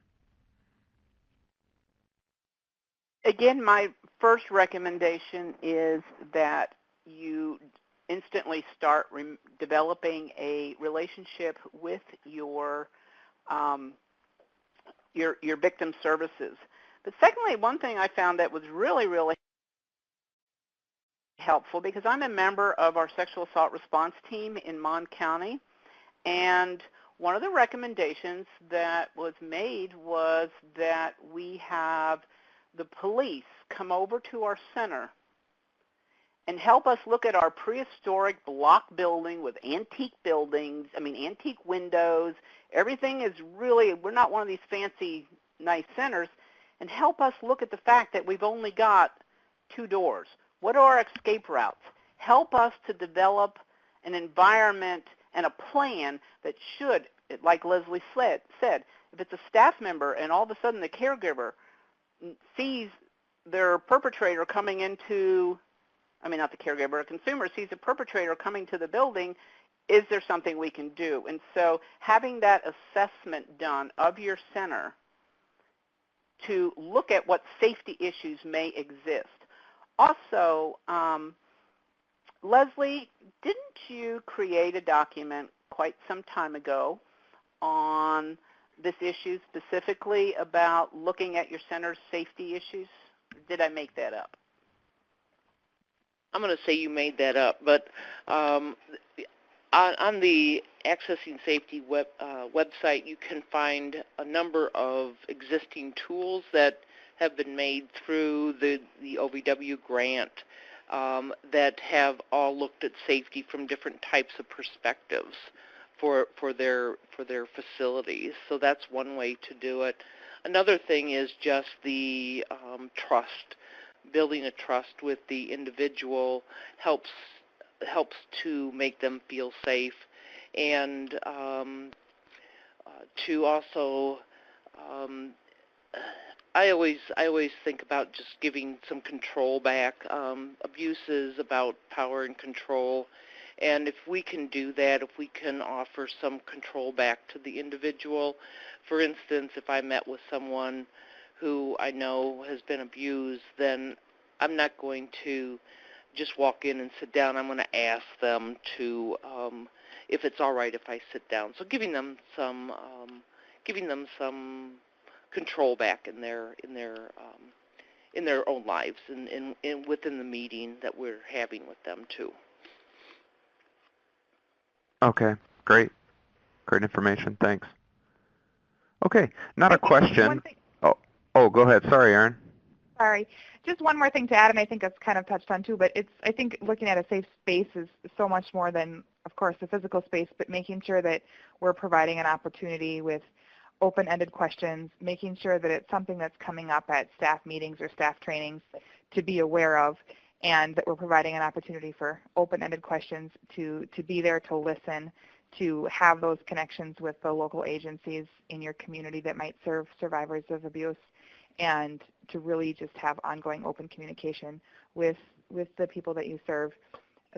Again, my first recommendation is that you instantly start developing a relationship with your um, your victim services. But secondly, one thing I found that was really, really helpful, because I'm a member of our sexual assault response team in Mon County, and one of the recommendations that was made was that we have the police come over to our center and help us look at our prehistoric block building with antique windows. Everything is really, we're not one of these fancy, nice centers, and help us look at the fact that we've only got 2 doors. What are our escape routes? Help us to develop an environment and a plan that should, like Leslie said, if it's a staff member and all of a sudden the caregiver sees their perpetrator coming into, not the caregiver, a consumer sees a perpetrator coming to the building, is there something we can do? And so having that assessment done of your center to look at what safety issues may exist. Also, Leslie, didn't you create a document quite some time ago on this issue, specifically about looking at your center's safety issues? Did I make that up? I'm going to say you made that up, but on the Accessing Safety website, you can find a number of existing tools that have been made through the OVW grant that have all looked at safety from different types of perspectives for their facilities. So that's one way to do it. Another thing is just the trust. Building a trust with the individual helps to make them feel safe, and to also I always think about just giving some control back. Abuse is about power and control, and if we can do that, if we can offer some control back to the individual. For instance, if I met with someone who I know has been abused, then I'm not going to just walk in and sit down. I'm going to ask them to, if it's all right if I sit down. So giving them some control back in their own lives and within the meeting that we're having with them too. Okay, great information. Thanks. Okay, not a question. Oh, go ahead. Sorry, Erin. Sorry. Just one more thing to add, and I think it's kind of touched on too, but I think looking at a safe space is so much more than, of course, the physical space, but making sure that we're providing an opportunity with open-ended questions, making sure that it's something that's coming up at staff meetings or staff trainings to be aware of, and that we're providing an opportunity for open-ended questions to be there to listen, to have those connections with the local agencies in your community that might serve survivors of abuse, and to really just have ongoing open communication with the people that you serve,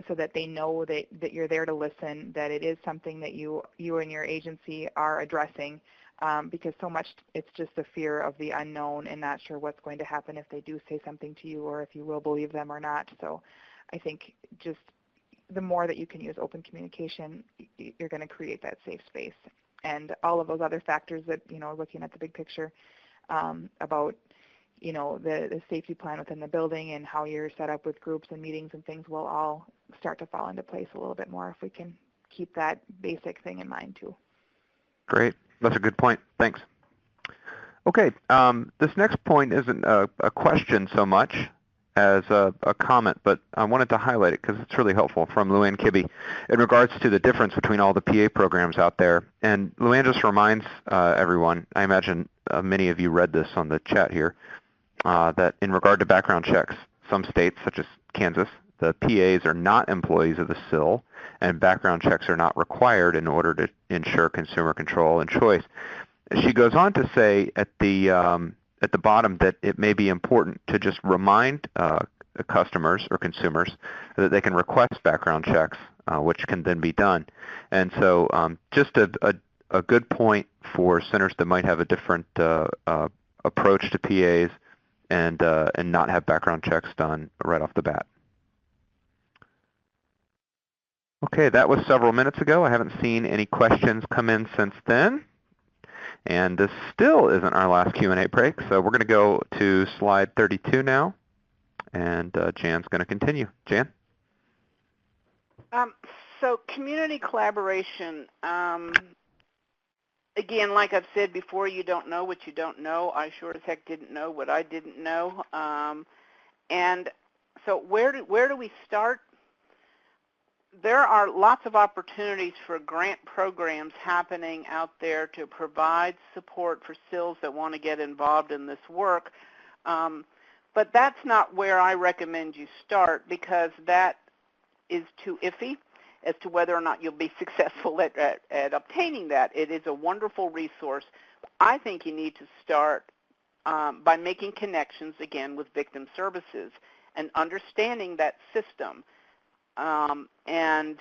so that they know that you're there to listen, that it is something that you and your agency are addressing, because so much it's just the fear of the unknown and not sure what's going to happen if they do say something to you or if you will believe them or not. So I think just the more that you can use open communication, you're going to create that safe space. And all of those other factors that, looking at the big picture, about, the safety plan within the building and how you're set up with groups and meetings and things will all start to fall into place a little bit more if we can keep that basic thing in mind too. Great. That's a good point. Thanks. Okay, this next point isn't a question so much as a comment, but I wanted to highlight it because it's really helpful, from Luann Kibbe in regards to the difference between all the PA programs out there. And Luann just reminds everyone, I imagine many of you read this on the chat here, that in regard to background checks, some states, such as Kansas, the PAs are not employees of the SIL, and background checks are not required in order to ensure consumer control and choice. She goes on to say at the bottom that it may be important to just remind customers or consumers that they can request background checks, which can then be done. And so just a good point for centers that might have a different approach to PAs and not have background checks done right off the bat. Okay, that was several minutes ago. I haven't seen any questions come in since then. And this still isn't our last Q&A break, so we're going to go to slide 32 now, and Jan's going to continue. Jan? So community collaboration, again, like I've said before, you don't know what you don't know. I sure as heck didn't know what I didn't know. And so where do we start? There are lots of opportunities for grant programs happening out there to provide support for SILs that want to get involved in this work. But that's not where I recommend you start, because that is too iffy as to whether or not you'll be successful at obtaining that. It is a wonderful resource. I think you need to start by making connections, again, with victim services and understanding that system, and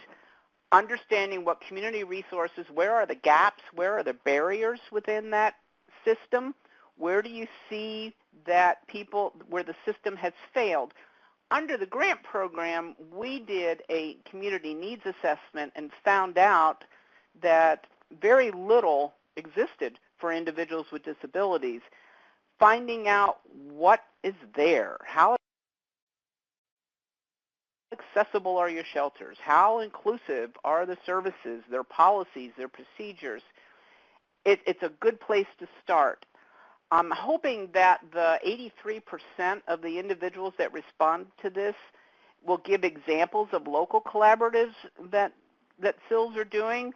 understanding what community resources, where are the gaps, where are the barriers within that system, where do you see that where the system has failed. Under the grant program, we did a community needs assessment and found out that very little existed for individuals with disabilities. Finding out what is there, how accessible are your shelters, how inclusive are the services, their policies, their procedures. It's a good place to start. I'm hoping that the 83% of the individuals that respond to this will give examples of local collaboratives that SILs are doing.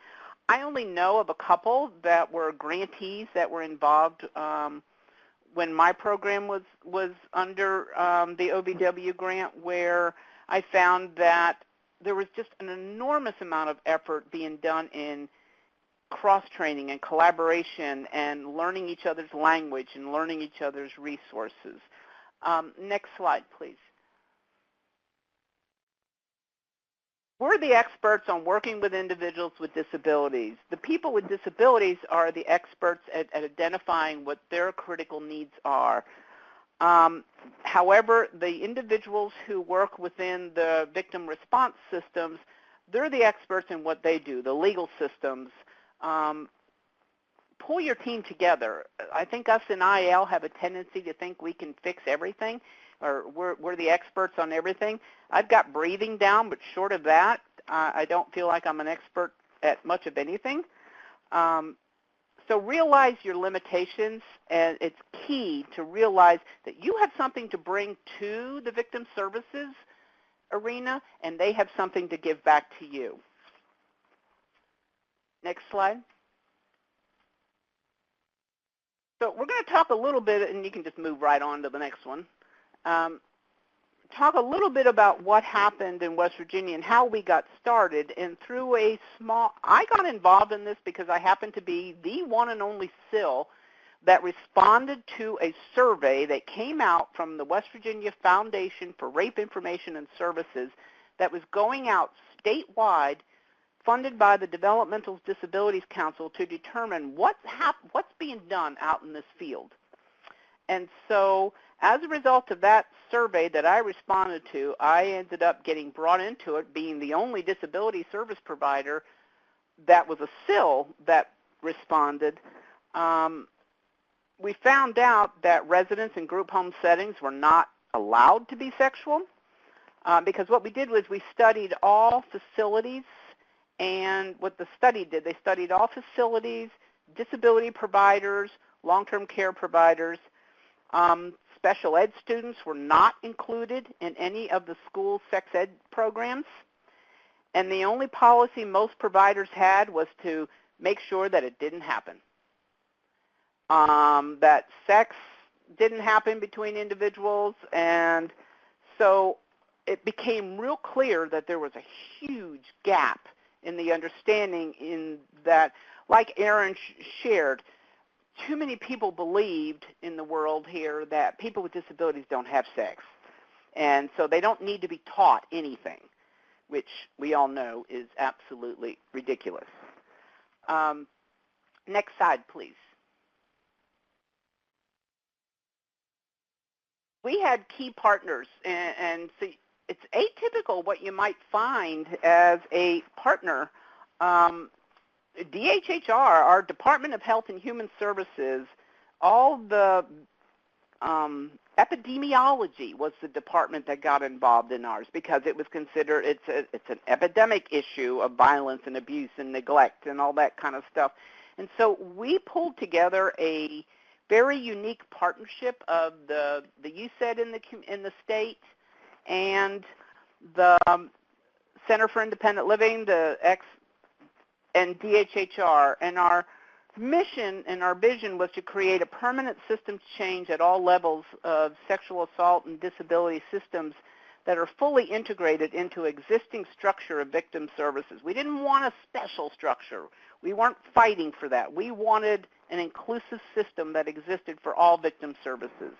I only know of a couple that were grantees that were involved when my program was under the OVW grant, where I found that there was just an enormous amount of effort being done in cross-training and collaboration and learning each other's language and learning each other's resources. Next slide, please. We're the experts on working with individuals with disabilities. The people with disabilities are the experts at identifying what their critical needs are. However, the individuals who work within the victim response systems, they're the experts in what they do, the legal systems. Pull your team together. I think us in IL have a tendency to think we can fix everything, or we're the experts on everything. I've got breathing down, but short of that, I don't feel like I'm an expert at much of anything. So realize your limitations, and it's key to realize that you have something to bring to the victim services arena, and they have something to give back to you. Next slide. So we're going to talk a little bit, and you can just move right on to the next one. Talk a little bit about what happened in West Virginia and how we got started. And through I got involved in this because I happened to be the one and only SIL that responded to a survey that came out from the West Virginia Foundation for Rape Information and Services that was going out statewide, funded by the Developmental Disabilities Council, to determine what's being done out in this field. And so as a result of that survey that I responded to, I ended up getting brought into it, being the only disability service provider that was a SIL that responded. We found out that residents in group home settings were not allowed to be sexual, because what we did was we studied all facilities. And what the study did, they studied all facilities, disability providers, long-term care providers. Special ed students were not included in any of the school sex ed programs. And the only policy most providers had was to make sure that it didn't happen. That sex didn't happen between individuals. And so it became real clear that there was a huge gap in the understanding in that, like Erin shared, too many people believed in the world here that people with disabilities don't have sex. And so they don't need to be taught anything, which we all know is absolutely ridiculous. Next slide, please. We had key partners, and so it's atypical what you might find as a partner. DHHR, our Department of Health and Human Services, all the epidemiology was the department that got involved in ours because it was considered it's an epidemic issue of violence and abuse and neglect and all that kind of stuff. And so we pulled together a very unique partnership of the USED in the state and the Center for Independent Living, and DHHR, and our mission and our vision was to create a permanent systems change at all levels of sexual assault and disability systems that are fully integrated into existing structure of victim services. We didn't want a special structure. We weren't fighting for that. We wanted an inclusive system that existed for all victim services.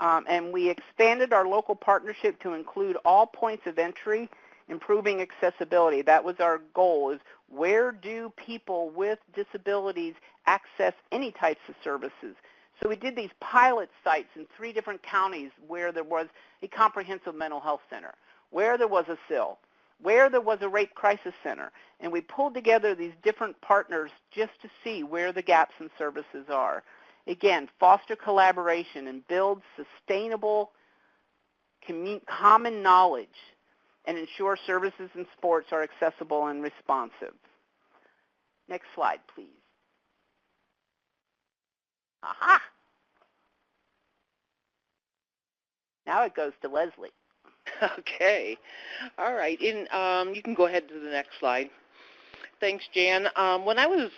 And we expanded our local partnership to include all points of entry, improving accessibility. That was our goal, is where do people with disabilities access any types of services? So we did these pilot sites in 3 different counties where there was a comprehensive mental health center, where there was a SIL, where there was a rape crisis center, and we pulled together these different partners just to see where the gaps in services are. Again, foster collaboration and build sustainable common knowledge and ensure services and supports are accessible and responsive. Next slide, please. Aha! Now it goes to Leslie. Okay. All right. You can go ahead to the next slide. Thanks, Jan. When I was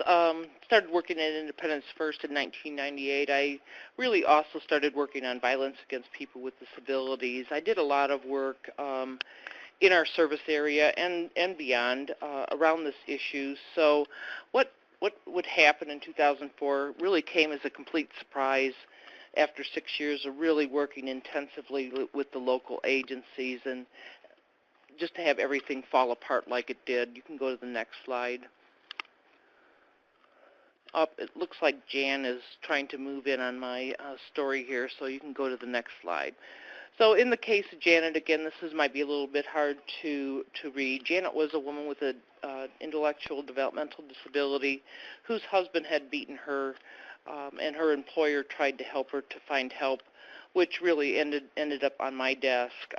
started working at Independence First in 1998, I really also started working on violence against people with disabilities. I did a lot of work in our service area and beyond around this issue. So what would happen in 2004 really came as a complete surprise after 6 years of really working intensively with the local agencies, and just to have everything fall apart like it did. You can go to the next slide. It looks like Jan is trying to move in on my story here, so you can go to the next slide. So in the case of Janet, again, might be a little bit hard to read. Janet was a woman with an intellectual developmental disability whose husband had beaten her, and her employer tried to help her to find help, which really ended up on my desk.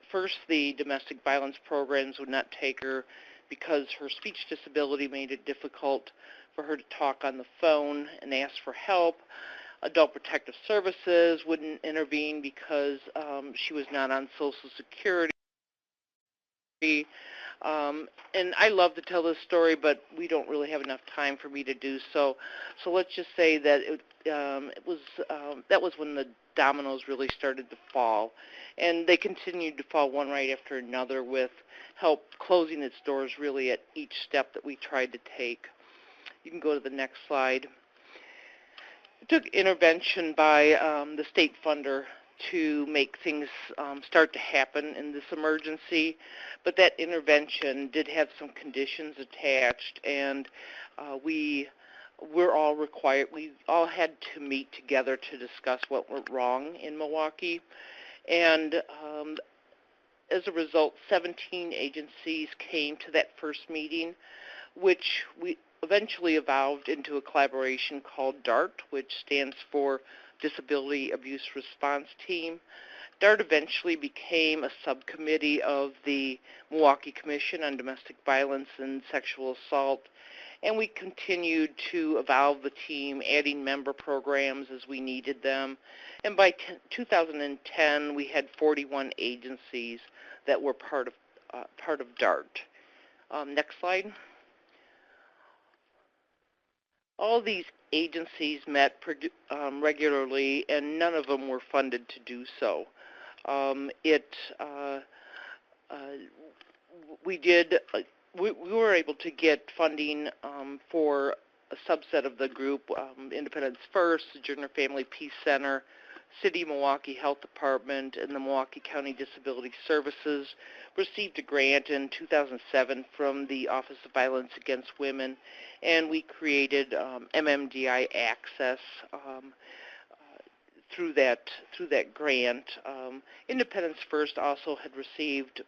First, the domestic violence programs would not take her because her speech disability made it difficult for her to talk on the phone and ask for help. Adult Protective Services wouldn't intervene because she was not on Social Security. And I love to tell this story, but we don't really have enough time for me to do so. So let's just say that that was when the dominoes really started to fall, and they continued to fall one right after another, with help closing its doors really at each step that we tried to take. You can go to the next slide. It took intervention by the state funder to make things start to happen in this emergency, but that intervention did have some conditions attached, and we all had to meet together to discuss what went wrong in Milwaukee, and as a result, 17 agencies came to that first meeting, which we eventually evolved into a collaboration called DART, which stands for Disability Abuse Response Team. DART eventually became a subcommittee of the Milwaukee Commission on Domestic Violence and Sexual Assault, and we continued to evolve the team, adding member programs as we needed them. And by 2010, we had 41 agencies that were part of DART. Next slide. All these agencies met regularly, and none of them were funded to do so. We were able to get funding for a subset of the group. Independence First, the Junior Family Peace Center, City Milwaukee Health Department, and the Milwaukee County Disability Services received a grant in 2007 from the Office of Violence Against Women, and we created MMDI Access through that grant. Independence First also had received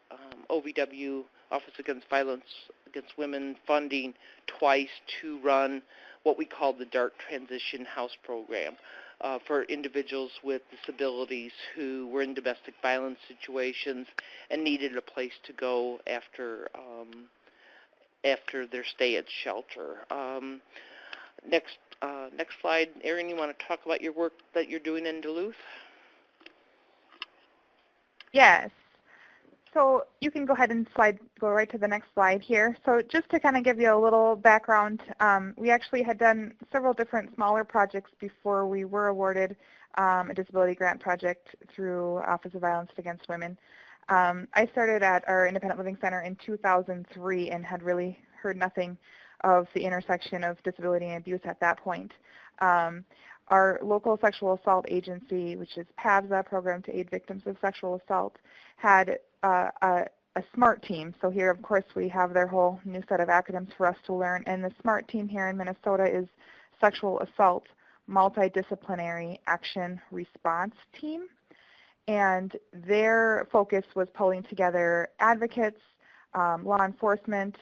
OVW, Office Against Violence Against Women, funding twice to run what we call the Dark Transition House Program for individuals with disabilities who were in domestic violence situations and needed a place to go after their stay at shelter. Next slide. Erin, you want to talk about your work that you're doing in Duluth? Yes. So you can go ahead and go right to the next slide here. So just to kind of give you a little background, we actually had done several different smaller projects before we were awarded a disability grant project through Office of Violence Against Women. I started at our Independent Living Center in 2003 and had really heard nothing of the intersection of disability and abuse at that point. Our local sexual assault agency, which is PAVSA, Program to Aid Victims of Sexual Assault, had a SMART team. So here, of course, we have their whole new set of acronyms for us to learn. And the SMART team here in Minnesota is Sexual Assault Multidisciplinary Action Response Team. And their focus was pulling together advocates, law enforcement,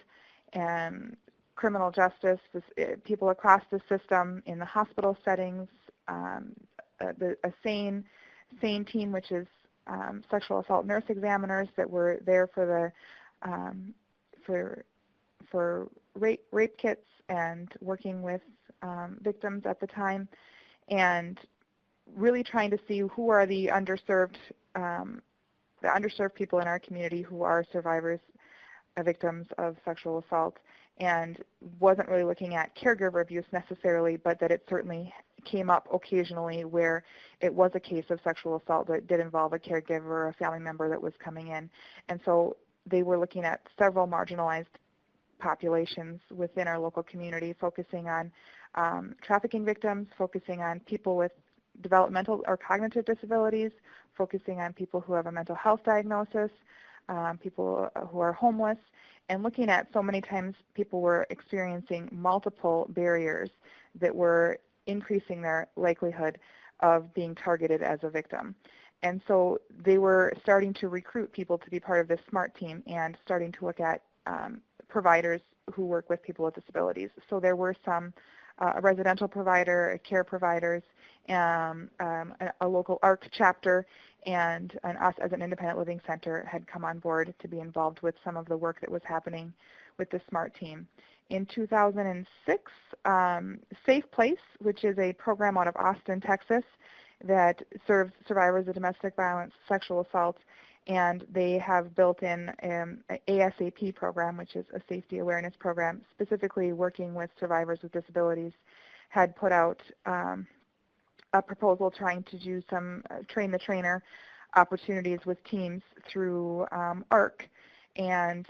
and criminal justice, people across the system in the hospital settings, a SANE team, which is sexual assault nurse examiners that were there for rape kits and working with victims at the time, and really trying to see who are the underserved people in our community who are survivors, victims of sexual assault, and wasn't really looking at caregiver abuse necessarily, but that it certainly came up occasionally where it was a case of sexual assault that did involve a caregiver or a family member that was coming in. And so they were looking at several marginalized populations within our local community, focusing on trafficking victims, focusing on people with developmental or cognitive disabilities, focusing on people who have a mental health diagnosis, people who are homeless, and looking at so many times people were experiencing multiple barriers that were increasing their likelihood of being targeted as a victim. And so they were starting to recruit people to be part of this SMART team and starting to look at providers who work with people with disabilities. So there were some residential provider, care providers, a local ARC chapter, and us as an independent living center had come on board to be involved with some of the work that was happening with the SMART team. In 2006, Safe Place, which is a program out of Austin, Texas, that serves survivors of domestic violence, sexual assault, and they have built in an ASAP program, which is a safety awareness program, specifically working with survivors with disabilities, had put out a proposal trying to do some train-the-trainer opportunities with teams through ARC. And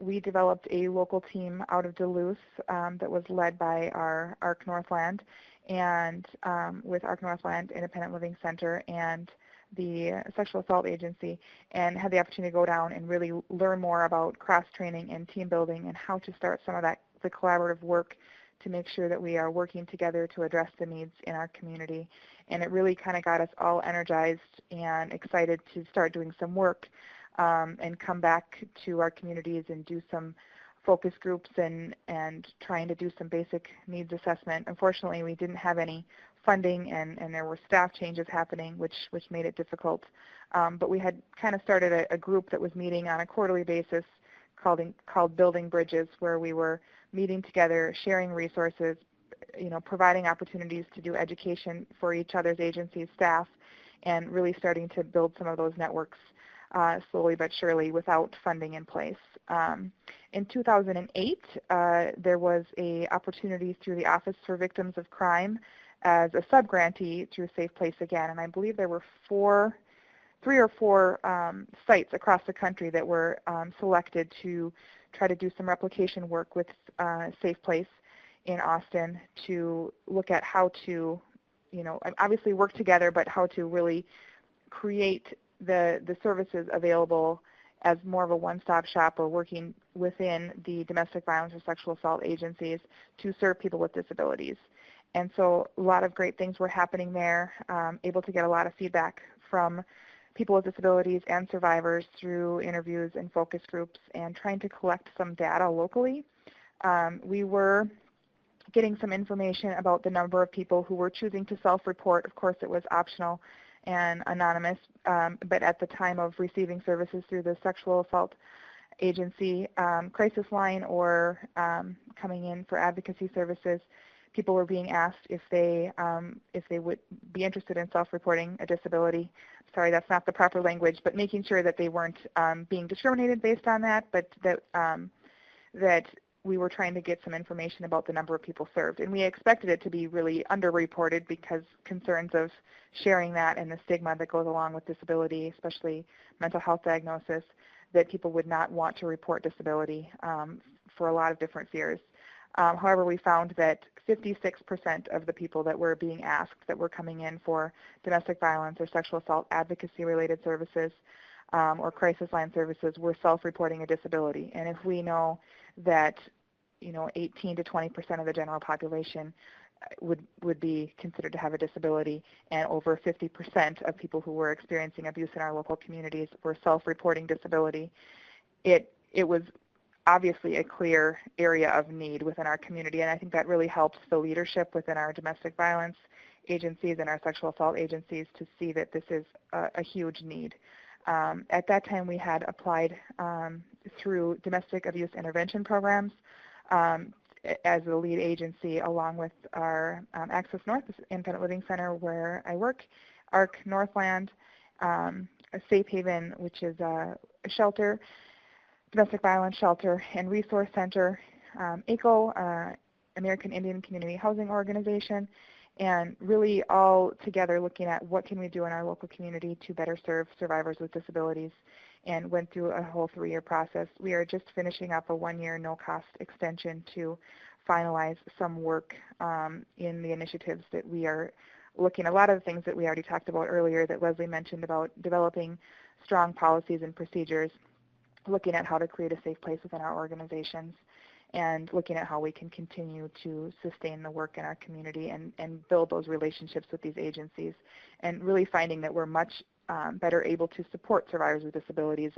we developed a local team out of Duluth that was led by our ARC Northland, and with ARC Northland Independent Living Center and the Sexual Assault Agency, and had the opportunity to go down and really learn more about cross-training and team building and how to start some of the collaborative work to make sure that we are working together to address the needs in our community. And it really kind of got us all energized and excited to start doing some work and come back to our communities and do some focus groups and trying to do some basic needs assessment. Unfortunately, we didn't have any funding, and there were staff changes happening, which made it difficult. But we had kind of started a group that was meeting on a quarterly basis called Building Bridges, where we were meeting together, sharing resources, providing opportunities to do education for each other's agencies, staff, and really starting to build some of those networks slowly but surely without funding in place. In 2008, there was an opportunity through the Office for Victims of Crime as a sub-grantee through Safe Place again, and I believe there were three or four sites across the country that were selected to try to do some replication work with Safe Place in Austin to look at how to, obviously work together, but how to really create the services available as more of a one-stop shop or working within the domestic violence or sexual assault agencies to serve people with disabilities. And so a lot of great things were happening there, able to get a lot of feedback from people with disabilities and survivors through interviews and focus groups and trying to collect some data locally. We were getting some information about the number of people who were choosing to self-report. Of course, it was optional and anonymous, but at the time of receiving services through the sexual assault agency crisis line or coming in for advocacy services, people were being asked if they would be interested in self-reporting a disability. Sorry, that's not the proper language, but making sure that they weren't being discriminated based on that, but that that we were trying to get some information about the number of people served. And we expected it to be really underreported because concerns of sharing that and the stigma that goes along with disability, especially mental health diagnosis, that people would not want to report disability for a lot of different fears. However, we found that 56% of the people that were being asked that were coming in for domestic violence or sexual assault advocacy-related services or crisis line services were self-reporting a disability. And if we know that 18 to 20% of the general population would be considered to have a disability, and over 50% of people who were experiencing abuse in our local communities were self-reporting disability, it was obviously a clear area of need within our community, and I think that really helps the leadership within our domestic violence agencies and our sexual assault agencies to see that this is a huge need. At that time, we had applied through domestic abuse intervention programs as the lead agency, along with our Access North, the Independent Living Center where I work, ARC Northland, a Safe Haven, which is a shelter, domestic violence shelter and resource center, ACO, American Indian Community Housing Organization, and really all together looking at what can we do in our local community to better serve survivors with disabilities, and went through a whole 3-year process. We are just finishing up a 1-year no-cost extension to finalize some work in the initiatives that we are looking at. A lot of the things that we already talked about earlier that Leslie mentioned about developing strong policies and procedures, looking at how to create a safe place within our organizations, and looking at how we can continue to sustain the work in our community and build those relationships with these agencies, and really finding that we're much better able to support survivors with disabilities.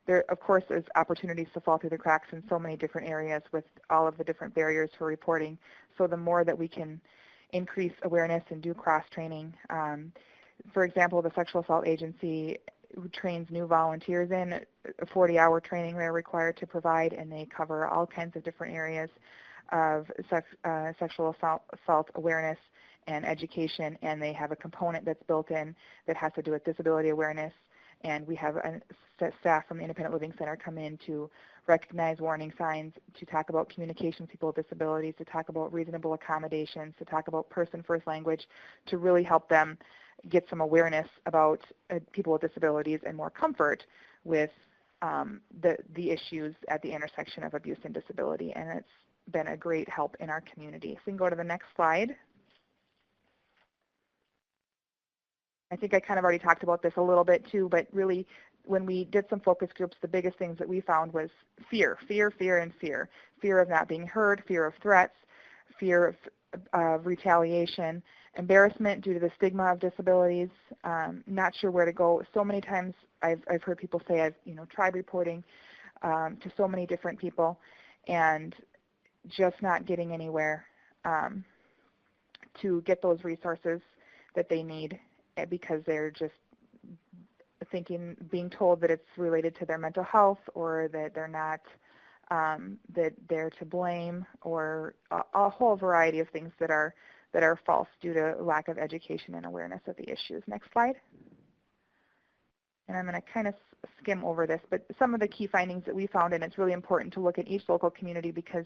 There, of course, is opportunities to fall through the cracks in so many different areas with all of the different barriers for reporting. So the more that we can increase awareness and do cross-training. For example, the Sexual Assault Agency trains new volunteers in a 40-hour training they're required to provide, and they cover all kinds of different areas of sexual assault awareness and education, and they have a component that's built in that has to do with disability awareness, and we have staff from the Independent Living Center come in to recognize warning signs, to talk about communication with people with disabilities, to talk about reasonable accommodations, to talk about person-first language, to really help them get some awareness about people with disabilities and more comfort with the issues at the intersection of abuse and disability, and it's been a great help in our community. So we can go to the next slide. I think I kind of already talked about this a little bit too, but really when we did some focus groups, the biggest things that we found was fear, fear, fear, and fear. Fear of not being heard, fear of threats, fear of retaliation, embarrassment due to the stigma of disabilities, not sure where to go. So many times I've heard people say I've tried reporting to so many different people and just not getting anywhere to get those resources that they need, because they're just being told that it's related to their mental health, or that they're not, that they're to blame, or a whole variety of things that are false due to lack of education and awareness of the issues. Next slide. And I'm going to kind of skim over this, but some of the key findings that we found, and it's really important to look at each local community because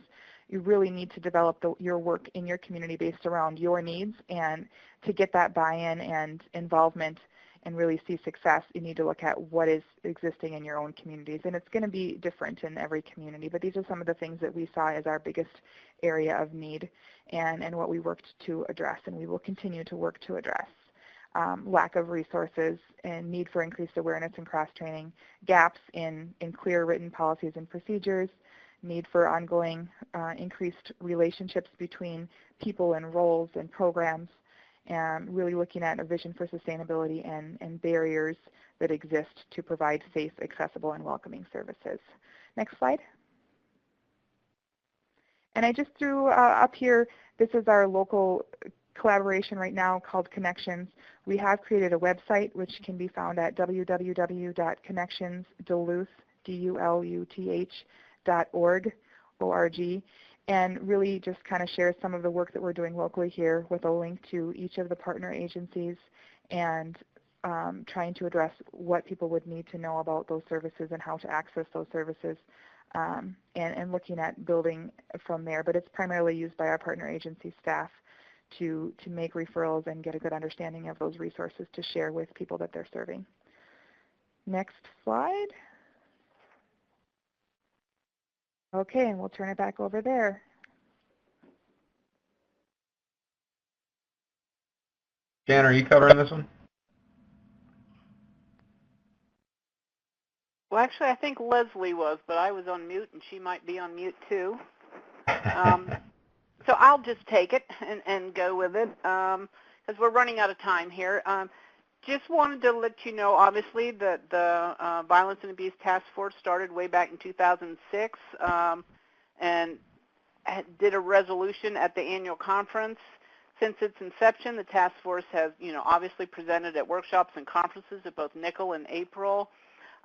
you really need to develop your work in your community based around your needs, and to get that buy-in and involvement and really see success, you need to look at what is existing in your own communities. And it's going to be different in every community, but these are some of the things that we saw as our biggest area of need and what we worked to address, and we will continue to work to address. Lack of resources and need for increased awareness and cross-training, gaps in clear written policies and procedures, need for ongoing increased relationships between people and roles and programs, and really looking at a vision for sustainability and barriers that exist to provide safe, accessible, and welcoming services. Next slide. And I just threw up here, this is our local collaboration right now called Connections. We have created a website which can be found at www.connectionsduluth.org, O-R-G, and really just kind of share some of the work that we're doing locally here with a link to each of the partner agencies and trying to address what people would need to know about those services and how to access those services, and looking at building from there. But it's primarily used by our partner agency staff to make referrals and get a good understanding of those resources to share with people that they're serving. Next slide. Okay, and we'll turn it back over there. Jan, are you covering this one? Well, actually, I think Leslie was, but I was on mute, and she might be on mute too. So I'll just take it and go with it because we're running out of time here. Just wanted to let you know, obviously, that the Violence and Abuse Task Force started way back in 2006 and did a resolution at the annual conference. Since its inception, the task force has, obviously presented at workshops and conferences at both Nickel and April.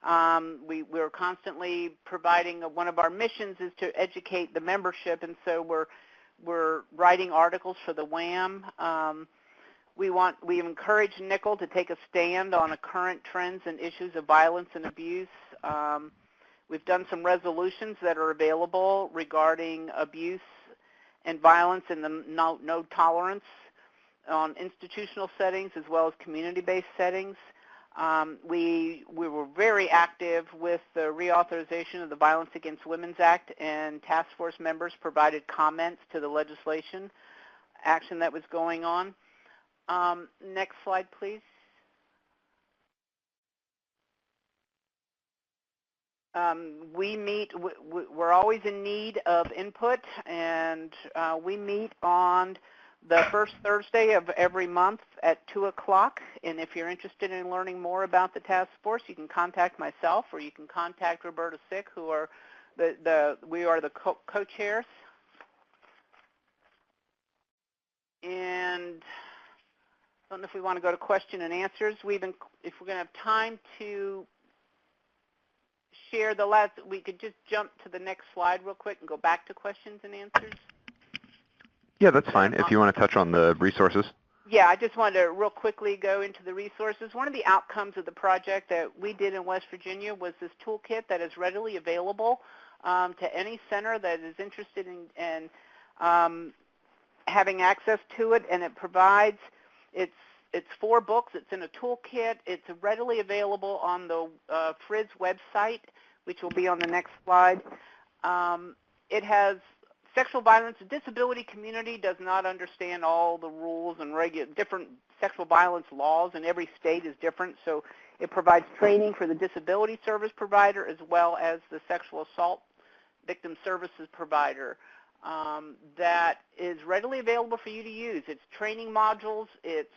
We're constantly providing, one of our missions is to educate the membership, and so we're writing articles for the WAM. We encourage Nickel to take a stand on the current trends and issues of violence and abuse. We've done some resolutions that are available regarding abuse and violence and the no tolerance on institutional settings as well as community-based settings. We were very active with the reauthorization of the Violence Against Women's Act, and task force members provided comments to the legislation action that was going on. Next slide, please. We meet, we're always in need of input, and we meet on the first Thursday of every month at 2 o'clock. And if you're interested in learning more about the task force, you can contact myself or you can contact Roberta Sick, who are we are the co-chairs. And I don't know if we want to go to question and answers. If we're going to have time to share the last, we could just jump to the next slide real quick and go back to questions and answers. Yeah, that's fine, if you want to touch on the resources. Yeah, I just wanted to real quickly go into the resources. One of the outcomes of the project that we did in West Virginia was this toolkit that is readily available to any center that is interested in having access to it, and it provides, it's 4 books. It's in a toolkit. It's readily available on the FRIZ website, which will be on the next slide. It has sexual violence. The disability community does not understand all the rules and different sexual violence laws, and every state is different. So it provides training for the disability service provider as well as the sexual assault victim services provider. That is readily available for you to use. It's training modules. It's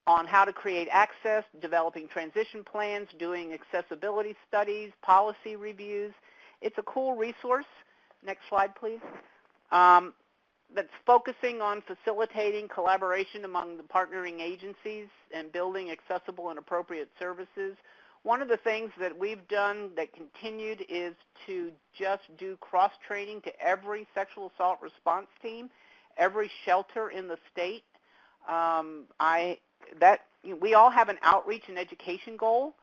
on how to create access, developing transition plans, doing accessibility studies, policy reviews. It's a cool resource. Next slide, please. That's focusing on facilitating collaboration among the partnering agencies and building accessible and appropriate services. One of the things that we've done that continued is to just do cross-training to every sexual assault response team, every shelter in the state. We all have an outreach and education goal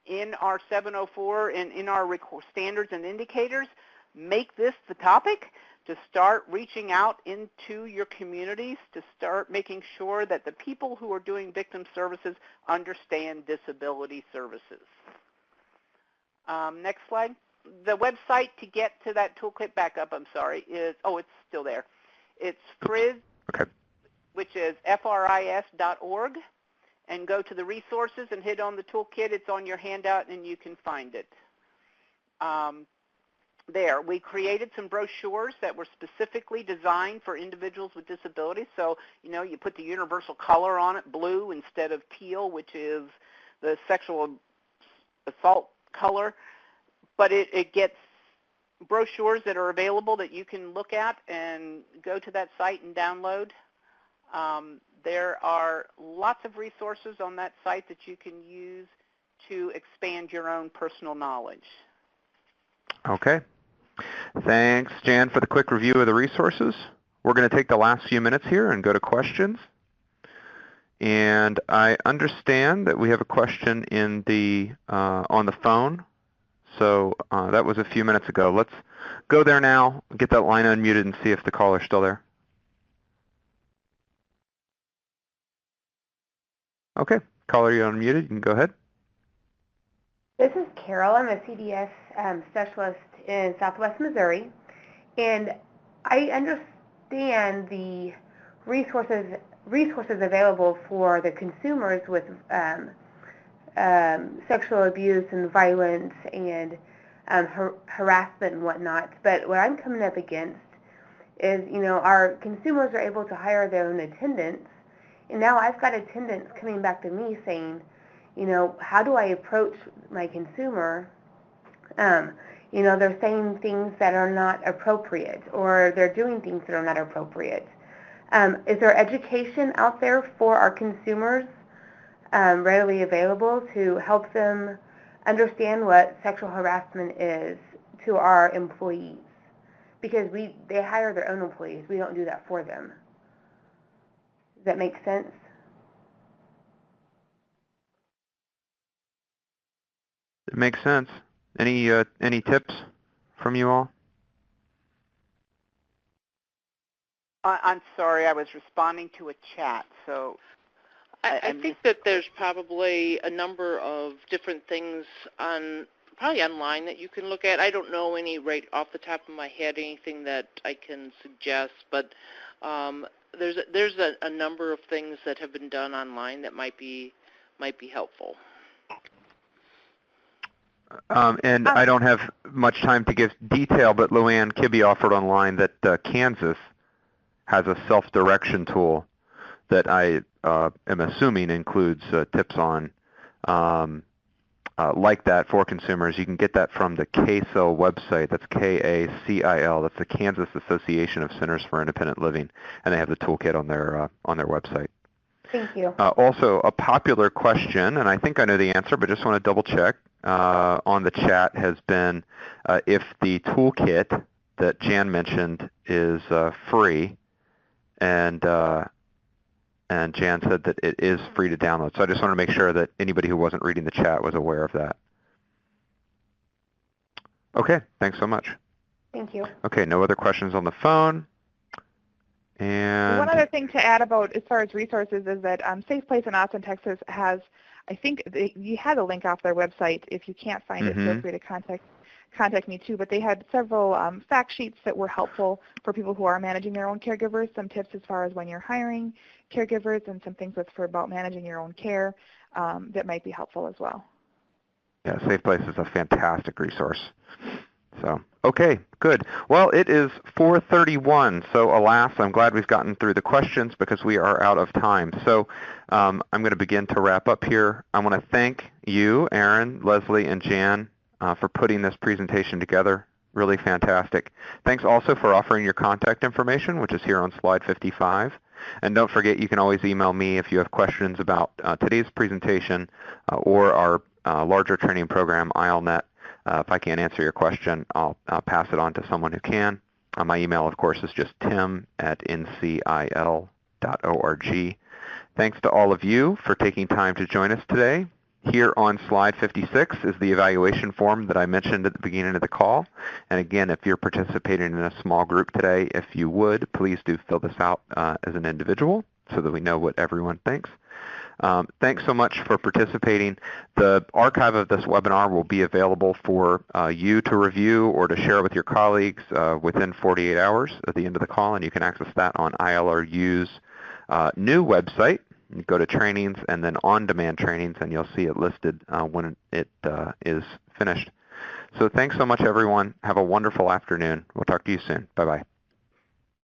in our 704 and in our standards and indicators. Make this the topic to start reaching out into your communities, to start making sure that the people who are doing victim services understand disability services. Next slide. The website to get to that toolkit, back up, I'm sorry, is, it's still there. It's FRIZ, okay, which is FRIS.org, and go to the resources and hit on the toolkit. It's on your handout and you can find it. there. We created some brochures that were specifically designed for individuals with disabilities. So, you know, you put the universal color on it, blue instead of teal, which is the sexual assault color. But it gets brochures that are available that you can look at and go to that site and download. There are lots of resources on that site that you can use to expand your own personal knowledge. Okay. Thanks, Jan, for the quick review of the resources. We're going to take the last few minutes here and go to questions. And I understand that we have a question in the on the phone. So that was a few minutes ago. Let's go there now, get that line unmuted, and see if the caller's still there. Okay, caller, you're unmuted. You can go ahead. This is Carol. I'm a CDS specialist in Southwest Missouri, and I understand the resources available for the consumers with sexual abuse and violence and harassment and whatnot. But what I'm coming up against is, you know, our consumers are able to hire their own attendants, and now I've got attendants coming back to me saying, you know, how do I approach my consumer? You know, they're saying things that are not appropriate, or they're doing things that are not appropriate. Is there education out there for our consumers readily available to help them understand what sexual harassment is to our employees? Because they hire their own employees. We don't do that for them. Does that make sense? It makes sense. Any tips from you all? I'm sorry, I was responding to a chat, so I think that there's probably a number of different things probably online that you can look at. I don't know any right off the top of my head, anything that I can suggest, but there's a number of things that have been done online that might be helpful. And I don't have much time to give detail, but Luann Kibbe offered online that Kansas has a self-direction tool that I am assuming includes tips on like that for consumers. You can get that from the KACIL website. That's KACIL. That's the Kansas Association of Centers for Independent Living, and they have the toolkit on their website. Thank you. Also, a popular question, and I think I know the answer, but just want to double check on the chat, has been if the toolkit that Jan mentioned is free, and Jan said that it is free to download. So I just want to make sure that anybody who wasn't reading the chat was aware of that. Okay, thanks so much. Thank you. Okay, no other questions on the phone. And one other thing to add about as far as resources is that Safe Place in Austin, Texas has, I think you had a link off their website. If you can't find it, feel free to contact me too. But they had several fact sheets that were helpful for people who are managing their own caregivers, some tips as far as when you're hiring caregivers, and some things about managing your own care that might be helpful as well. Yeah, Safe Place is a fantastic resource. So, okay, good. Well, it is 4:31, so alas, I'm glad we've gotten through the questions because we are out of time. So I'm going to begin to wrap up here. I want to thank you, Erin, Leslie, and Jan for putting this presentation together. Really fantastic. Thanks also for offering your contact information, which is here on slide 55. And don't forget, you can always email me if you have questions about today's presentation or our larger training program, ILNet. If I can't answer your question, I'll pass it on to someone who can. My email, of course, is just tim@ncil.org. Thanks to all of you for taking time to join us today. Here on slide 56 is the evaluation form that I mentioned at the beginning of the call. And again, if you're participating in a small group today, if you would, please do fill this out as an individual so that we know what everyone thinks. Thanks so much for participating. The archive of this webinar will be available for you to review or to share with your colleagues within 48 hours at the end of the call, and you can access that on ILRU's new website. You go to trainings and then on-demand trainings, and you'll see it listed when it is finished. So thanks so much, everyone. Have a wonderful afternoon. We'll talk to you soon. Bye-bye.